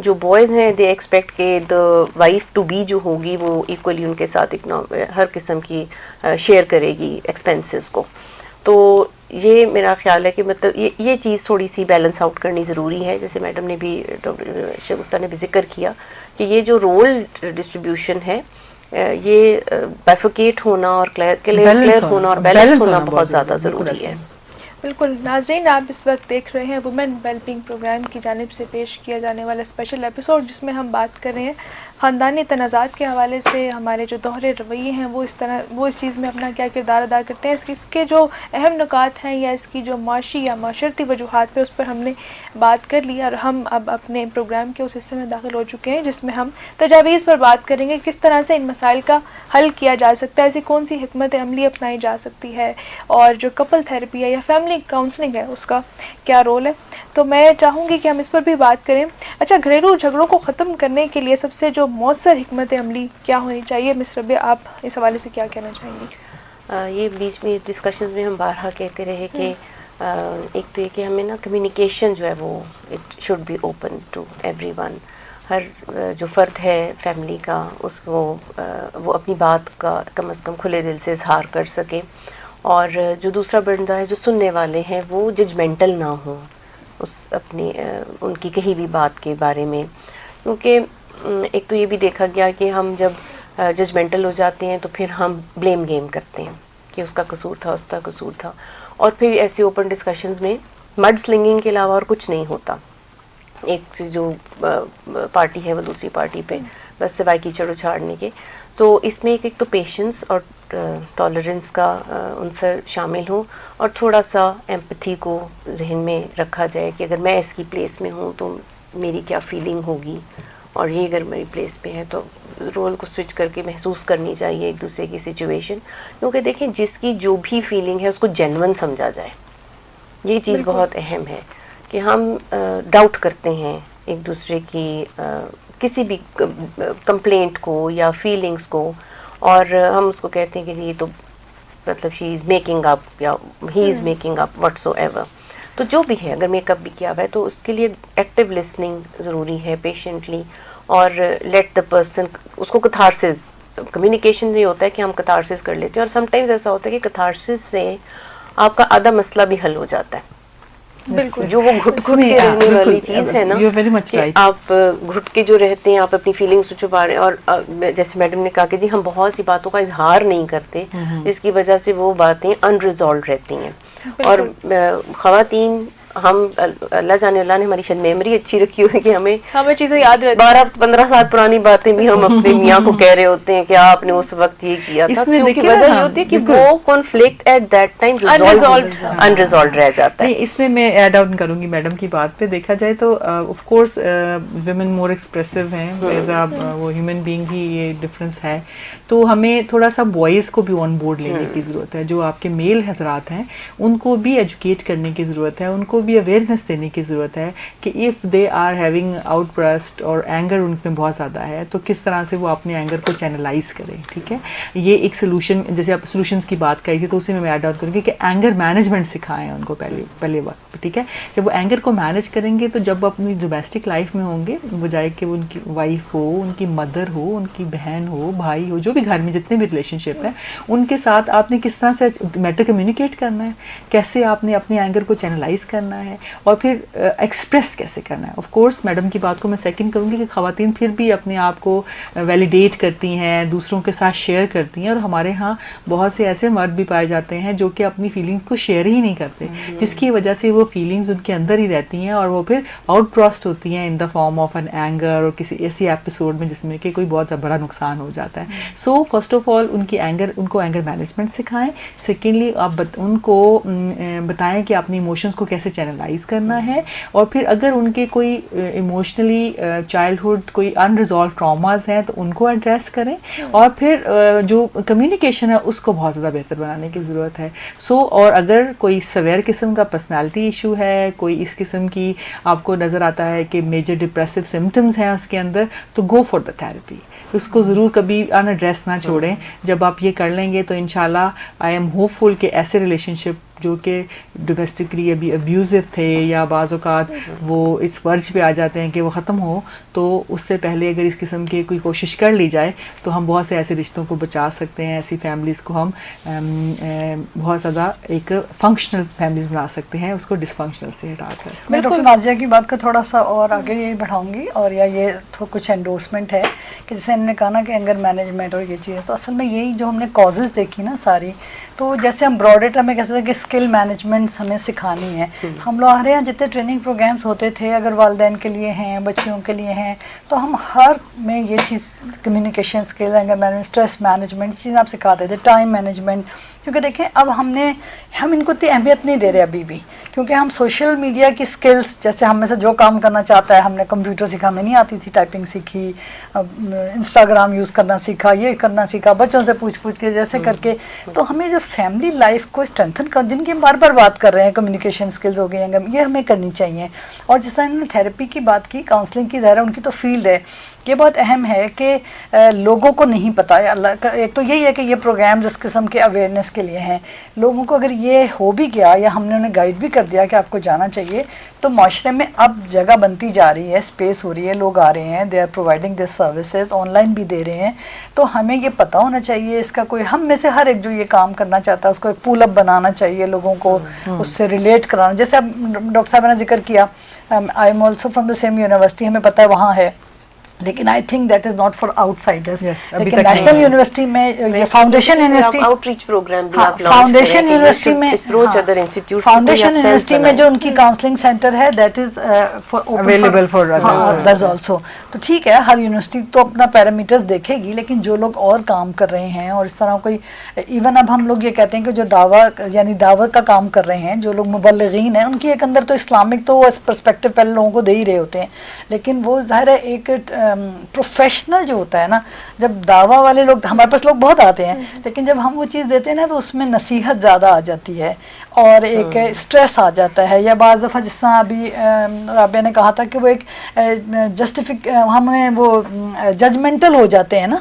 جو بوائز ہیں دے ایکسپیکٹ کہ دا وائف ٹو بی جو ہوگی وہ ایکولی ان کے ساتھ ہر قسم کی شیئر کرے گی ایکسپینسز کو. تو یہ میرا خیال ہے کہ مطلب یہ چیز تھوڑی سی بیلنس آؤٹ کرنی ضروری ہے. جیسے میڈم نے بھی, ڈاکٹر شگفتہ نے بھی ذکر کیا کہ یہ جو رول ڈسٹریبیوشن ہے یہ بیفیکیٹ ہونا اور کلیئر ہونا اور بیلنس ہونا بہت زیادہ ضروری ہے. بالکل. ناظرین, آپ اس وقت دیکھ رہے ہیں وومن ویلبینگ پروگرام کی جانب سے پیش کیا جانے والا اسپیشل ایپیسوڈ, جس میں ہم بات کر رہے ہیں خاندانی تنازعات کے حوالے سے ہمارے جو دوہرے رویے ہیں وہ اس چیز میں اپنا کیا کردار ادا کرتے ہیں, اس کے جو اہم نکات ہیں یا اس کی جو معاشی یا معاشرتی وجوہات پہ اس پر ہم نے بات کر لی. اور ہم اب اپنے پروگرام کے اس حصے میں داخل ہو چکے ہیں جس میں ہم تجاویز پر بات کریں گے, کس طرح سے ان مسائل کا حل کیا جا سکتا ہے, ایسی کون سی حکمت عملی اپنائی جا سکتی ہے, اور جو کپل تھراپی ہے یا فیملی کاؤنسلنگ ہے اس کا کیا رول ہے. تو میں چاہوں گی کہ ہم اس پر بھی بات کریں. اچھا, گھریلو جھگڑوں کو ختم کرنے کے لیے سب سے جو مؤثر حکمت عملی کیا ہونی چاہیے؟ مس ربیہ, آپ اس حوالے سے کیا کہنا چاہیں گی؟ یہ بیچ میں ڈسکشنز میں ہم بارہا کہتے رہے کہ ایک تو یہ کہ ہمیں نا کمیونیکیشن جو ہے وہ it should be open to everyone. ہر جو فرد ہے فیملی کا وہ اپنی بات کا کم از کم کھلے دل سے اظہار کر سکے, اور جو دوسرا بندہ ہے, جو سننے والے ہیں, وہ ججمنٹل نہ ہوں ان کی کہیں بھی بات کے بارے میں. کیونکہ ایک تو یہ بھی دیکھا گیا کہ ہم جب ججمنٹل ہو جاتے ہیں تو پھر ہم بلیم گیم کرتے ہیں کہ اس کا قصور تھا, اور پھر ایسے اوپن ڈسکشنز میں مڈ سلنگنگ کے علاوہ اور کچھ نہیں ہوتا. ایک جو پارٹی ہے وہ دوسری پارٹی پہ بس سوائے کیچڑ اچھاڑنے کے. تو اس میں ایک تو پیشنس اور ٹالرنس کا عنصر شامل ہو, اور تھوڑا سا ایمپتھی کو ذہن میں رکھا جائے کہ اگر میں اس کی پلیس میں ہوں تو میری کیا فیلنگ ہوگی, اور یہ اگر میری پلیس پہ ہے تو رول کو سوئچ کر کے محسوس کرنی چاہیے ایک دوسرے کی سچویشن. کیونکہ دیکھیں جس کی جو بھی فیلنگ ہے اس کو جینون سمجھا جائے. یہ چیز بہت اہم ہے کہ ہم ڈاؤٹ کرتے ہیں ایک دوسرے کی کسی بھی کمپلینٹ کو یا فیلنگس کو, اور ہم اس کو کہتے ہیں کہ جی یہ تو مطلب شی از میکنگ اپ یا he is making up whatsoever. تو جو بھی ہے, اگر میک اپ بھی کیا ہوا ہے تو اس کے لیے ایکٹیو لسننگ ضروری ہے پیشنٹلی, اور لیٹ دا پرسن اس کو کتھارسس. کمیونیکیشن یہ ہوتا ہے کہ ہم کتھارسس کر لیتے ہیں, اور سم ٹائمز ایسا ہوتا ہے کہ کتھارسس سے آپ کا آدھا مسئلہ بھی حل ہو جاتا ہے. بالکل, جو وہ گھٹ کے رہنے والی چیز ہے نا, آپ گھٹ کے جو رہتے ہیں, آپ اپنی فیلنگس چھپا رہے ہیں, اور جیسے میڈم نے کہا کہ جی ہم بہت سی باتوں کا اظہار نہیں کرتے, جس کی وجہ سے وہ باتیں ان ریزالوڈ رہتی ہیں. اور خواتین ہم اللہ جانے اللہ نے ہماری شاید میموری اچھی رکھی ہوئی کہ ہمیں چیزیں یاد رہتی 12-15 سال پرانی باتیں بھی ہم اپنے میاں کو کہہ رہے ہوتے ہیں کہ آپ نے اس وقت یہ کیا تھا, کیونکہ وجہ یہ ہوتی ہے کہ وہ conflict at that time unresolved رہ جاتا ہے. اس میں ایڈ آؤٹ کروں گی میڈم کی بات پہ. دیکھا جائے تو of course women more expressive ہیں, ایز وہ ہیومن بینگ ہی یہ ڈفرینس ہے. تو ہمیں تھوڑا سا بوائز کو بھی آن بورڈ لینے کی ضرورت ہے. جو آپ کے میل حضرات ہیں ان کو بھی ایجوکیٹ کرنے کی ضرورت ہے, ان کو بھی اویئرنیس دینے کی ضرورت ہے کہ if they are having outburst اور اینگر ان میں بہت زیادہ ہے تو کس طرح سے وہ اپنے اینگر کو چینلائز کریں. ٹھیک ہے, یہ ایک سولوشن, جیسے آپ سولوشنس کی بات کری تھی تو اسی میں ایڈ آؤٹ کروں گی کہ اینگر مینجمنٹ سکھائیں ان کو پہلے وقت پہ. ٹھیک ہے, جب وہ اینگر کو مینیج کریں گے تو جب اپنی ڈومیسٹک لائف میں ہوں گے, بجائے کہ وہ ان کی وائف ہو, ان کی مدر ہو, ان کی بہن ہو, بھائی ہو, جو بھی گھر میں جتنے بھی ریلیشن شپ ہے ان کے ساتھ آپ نے کس طرح سے میٹر کمیونیکیٹ کرنا ہے, کیسے آپ نے اپنے اینگر کو چینلائز کرنا ہے, اور پھر ایکسپریس کیسے کرنا ہے. آف کورس میڈم کی بات کو میں سیکنڈ کروں گی کہ خواتین پھر بھی اپنے آپ کو ویلیڈیٹ کرتی ہیں, دوسروں کے ساتھ شیئر کرتی ہیں, اور ہمارے ہاں بہت سے ایسے مرد بھی پائے جاتے ہیں جو کہ اپنی فیلنگس کو شیئر ہی نہیں کرتے, جس کی وجہ سے وہ فیلنگز ان کے اندر ہی رہتی ہیں اور وہ پھر آؤٹ براسٹ ہوتی ہیں in the form of an anger اور کسی ایسی ایپیسوڈ میں جس میں کہ کوئی بہت بڑا نقصان ہو جاتا ہے. سو فرسٹ آف آل ان کو اینگر مینجمنٹ سکھائیں. سیکنڈلی آپ ان کو بتائیں کہ اپنی ایموشنس کو کیسے چینلائز کرنا ہے, اور پھر اگر ان کے کوئی ایموشنلی چائلڈہڈ کوئی انریزالو ٹراماز ہیں تو ان کو ایڈریس کریں, اور پھر جو کمیونیکیشن ہے اس کو بہت زیادہ بہتر بنانے کی ضرورت ہے. سو اور اگر کوئی سویئر قسم کا پرسنالٹی ایشو ہے, کوئی اس قسم کی آپ کو نظر آتا ہے کہ میجر ڈپریسو سمٹمز ہیں اس کے اندر, تو گو فار دا تھیراپی. اس کو ضرور کبھی ان ایڈریس نہ چھوڑیں. جب آپ یہ کر لیں گے تو انشاءاللہ آئی ایم ہوپ فل کہ ایسے ریلیشن شپ جو کہ ڈومیسٹکلی ابھی ابیوزو تھے یا بعض اوقات وہ اس ورج پہ آ جاتے ہیں کہ وہ ختم ہو, تو اس سے پہلے اگر اس قسم کی کوئی کوشش کر لی جائے تو ہم بہت سے ایسے رشتوں کو بچا سکتے ہیں, ایسی فیملیز کو ہم بہت زیادہ ایک فنکشنل فیملیز بنا سکتے ہیں, اس کو ڈسفنکشنل سے ہٹا کر. میں ڈاکٹر نازیہ کی بات کو تھوڑا سا اور آگے یہ بڑھاؤں گی, اور یا یہ کچھ انڈورسمنٹ ہے کہ جیسے ہم نے کہا نا کہ اینگر مینجمنٹ اور یہ چیزیں, تو اصل میں یہی جو ہم نے کازز دیکھی نا ساری, تو جیسے ہم براڈ ڈیٹا میں کہتے ہیں کہ اسکل مینجمنٹس ہمیں سکھانی ہے. ہم لوگ ہمارے یہاں جتنے ٹریننگ پروگرامس ہوتے تھے, اگر والدین کے لیے ہیں, بچیوں کے لیے ہیں, تو ہم ہر میں یہ چیز communication skill, anger management, stress management چیزیں آپ سکھاتے تھے, ٹائم مینجمنٹ. کیونکہ دیکھیں اب ہم ان کو اتنی اہمیت نہیں دے رہے ابھی بھی, کیونکہ ہم سوشل میڈیا کی اسکلس, جیسے ہم میں سے جو کام کرنا چاہتا ہے, ہم نے کمپیوٹر سیکھا, ہمیں نہیں آتی تھی, ٹائپنگ سیکھی, انسٹاگرام یوز کرنا سیکھا, یہ کرنا سیکھا, بچوں سے پوچھ کے جیسے کر کے. تو ہمیں جو فیملی لائف کو اسٹرینتھن کر, جن کی ہم بار بار بات کر رہے ہیں, کمیونیکیشن اسکلز ہو گئی ہیں, یہ ہمیں کرنی چاہیے. اور جیسا انہوں نے تھیراپی کی بات کی, کاؤنسلنگ کی, ظاہر ان کی تو فیلڈ ہے, یہ بہت اہم ہے کہ لوگوں کو نہیں پتہ. اللہ کا ایک تو یہی ہے کہ یہ پروگرامز اس قسم کے اویئرنیس کے لیے ہیں. لوگوں کو اگر یہ ہو بھی گیا یا ہم نے انہیں گائیڈ بھی کر دیا کہ آپ کو جانا چاہیے, تو معاشرے میں اب جگہ بنتی جا رہی ہے, اسپیس ہو رہی ہے, لوگ آ رہے ہیں, they are providing this services, online بھی دے رہے ہیں. تو ہمیں یہ پتہ ہونا چاہیے اس کا, کوئی ہم میں سے ہر ایک جو یہ کام کرنا چاہتا ہے اس کو ایک پول اپ بنانا چاہیے, لوگوں کو اس سے ریلیٹ کرانا. جیسے اب ڈاکٹر صاحب نے ذکر کیا, I am also from the same university, ہمیں پتہ ہے وہاں ہے, لیکن I think that is not for outsiders. لیکن نیشنل یونیورسٹی میں یہ foundation university, outreach program بھی آپ فاؤنڈیشن یونیورسٹی میں, فاؤنڈیشن یونیورسٹی میں جو ان کی کاؤنسلنگ سینٹر ہے, that is available for others also. تو ٹھیک ہے, ہر یونیورسٹی تو اپنا پیرامیٹرز دیکھے گی, لیکن جو لوگ اور کام کر رہے ہیں, اور اس طرح کوئی ایون اب ہم لوگ یہ کہتے ہیں کہ جو دعویٰ یعنی دعوت کا کام کر رہے ہیں, جو لوگ مبلغین ہیں, ان کی ایک اندر تو اسلامک تو وہ پرسپیکٹو پہلے لوگوں کو دے ہی رہے ہوتے ہیں, لیکن وہ ظاہر ہے ایک پروفیشنل جو ہوتا ہے نا, جب دعویٰ والے لوگ, ہمارے پاس لوگ بہت آتے ہیں, لیکن جب ہم وہ چیز دیتے ہیں نا تو اس میں نصیحت زیادہ آ جاتی ہے اور ایک اسٹریس آ جاتا ہے. یا بعض دفعہ جس طرح ابھی رابعہ نے کہا تھا کہ وہ ایک ہمیں وہ ججمنٹل ہو جاتے ہیں نا,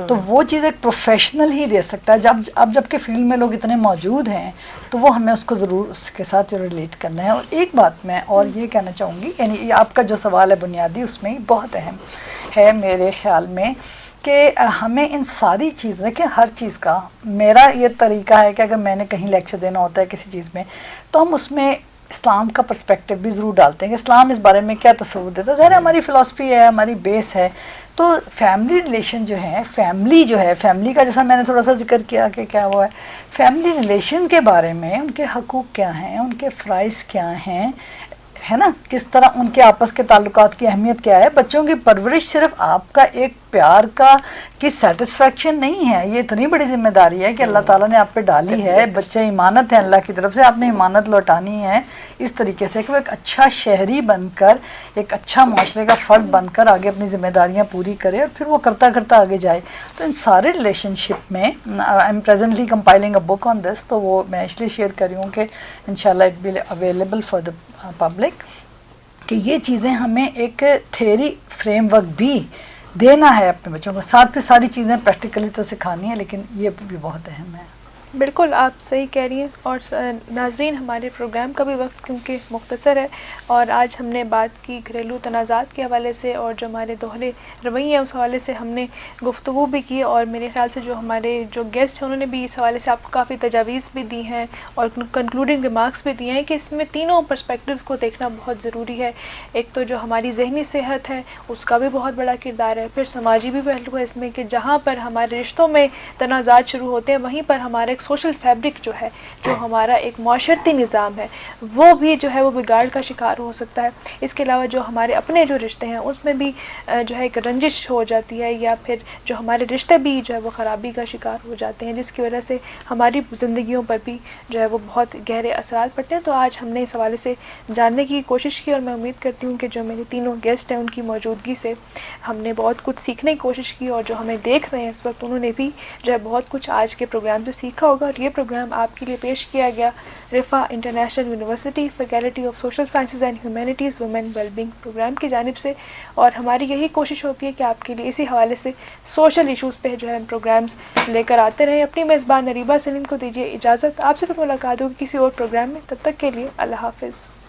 تو وہ چیز ایک پروفیشنل ہی دے سکتا ہے. جب کہ فیلڈ میں لوگ اتنے موجود ہیں تو وہ ہمیں اس کو ضرور اس کے ساتھ ریلیٹ کرنا ہے. اور ایک بات میں اور یہ کہنا چاہوں گی, یعنی آپ کا جو سوال ہے بنیادی, اس میں بہت اہم ہے میرے خیال میں کہ ہمیں ان ساری چیزوں کہ ہر چیز کا میرا یہ طریقہ ہے کہ اگر میں نے کہیں لیکچر دینا ہوتا ہے کسی چیز میں, تو ہم اس میں اسلام کا پرسپیکٹیو بھی ضرور ڈالتے ہیں کہ اسلام اس بارے میں کیا تصور دیتا ہے. ظاہر ہے ہماری فلاسفی ہے, ہماری بیس ہے. تو فیملی ریلیشن جو ہے, فیملی کا جیسا میں نے تھوڑا سا ذکر کیا کہ کیا وہ ہے, فیملی ریلیشن کے بارے میں ان کے حقوق کیا ہیں, ان کے فرائض کیا ہیں, ہے نا, کس طرح ان کے آپس کے تعلقات کی اہمیت کیا ہے. بچوں کی پرورش صرف آپ کا ایک پیار کا کی سیٹسفیکشن نہیں ہے, یہ اتنی بڑی ذمہ داری ہے کہ اللہ تعالیٰ نے آپ پہ ڈالی ہے. بچے امانت ہے اللہ کی طرف سے, آپ نے امانت لوٹانی ہے اس طریقے سے کہ وہ ایک اچھا شہری بن کر, ایک اچھا معاشرے کا فرد بن کر آگے اپنی ذمہ داریاں پوری کرے اور پھر وہ کرتا کرتا آگے جائے. تو ان سارے ریلیشن شپ میں آئی ایم پریزنٹلی کمپائلنگ اے بک آن دس, تو وہ میں اس لیے شیئر کر رہی ہوں کہ انشاءاللہ it be available for the public, کہ یہ چیزیں ہمیں ایک تھیوری فریم ورک بھی دینا ہے اپنے بچوں کو, ساتھ پہ ساری چیزیں پریکٹیکلی تو سکھانی ہے, لیکن یہ بھی بہت اہم ہے. بالکل آپ صحیح کہہ رہی ہیں. اور ناظرین, ہمارے پروگرام کا بھی وقت کیونکہ مختصر ہے, اور آج ہم نے بات کی گھریلو تنازعات کے حوالے سے, اور جو ہمارے دوہرے رویے ہیں اس حوالے سے ہم نے گفتگو بھی کی, اور میرے خیال سے جو ہمارے جو گیسٹ ہیں انہوں نے بھی اس حوالے سے آپ کو کافی تجاویز بھی دی ہیں اور کنکلوڈنگ ریمارکس بھی دیے ہیں کہ اس میں تینوں پرسپیکٹیو کو دیکھنا بہت ضروری ہے. ایک تو جو ہماری ذہنی صحت ہے اس کا بھی بہت بڑا کردار ہے, پھر سماجی بھی پہلو ہے اس میں کہ جہاں پر ہمارے رشتوں میں تنازعات شروع ہوتے ہیں وہیں پر ہمارا ایک سوشل فیبرک جو ہے, جو ہمارا ایک معاشرتی نظام ہے, وہ بھی جو ہے وہ بگاڑ کا شکار ہو سکتا ہے. اس کے علاوہ جو ہمارے اپنے جو رشتے ہیں اس میں بھی جو ہے ایک رنجش ہو جاتی ہے, یا پھر جو ہمارے رشتے بھی جو ہے وہ خرابی کا شکار ہو جاتے ہیں, جس کی وجہ سے ہماری زندگیوں پر بھی جو ہے وہ بہت گہرے اثرات پڑتے ہیں. تو آج ہم نے اس حوالے سے جاننے کی کوشش کی, اور میں امید کرتی ہوں کہ جو میرے تینوں گیسٹ ہیں ان کی موجودگی سے ہم نے بہت کچھ سیکھنے کی کوشش کی, اور جو ہمیں دیکھ رہے ہیں اس وقت انہوں نے بھی جو ہے بہت کچھ آج کے پروگرام سے سیکھا ہوگا. اور یہ پروگرام آپ کے لیے پیش کیا گیا Riphah International University faculty of social sciences and humanities women wellbeing program کی جانب سے, اور ہماری یہی کوشش ہوتی ہے کہ آپ کے لیے اسی حوالے سے سوشل ایشوز پہ جو ہے ہم پروگرامز لے کر آتے رہیں. اپنی میزبان نریبہ سلیم کو دیجیے اجازت, آپ سے پھر ملاقات ہوگی کسی اور پروگرام میں, تب تک کے لیے اللہ حافظ.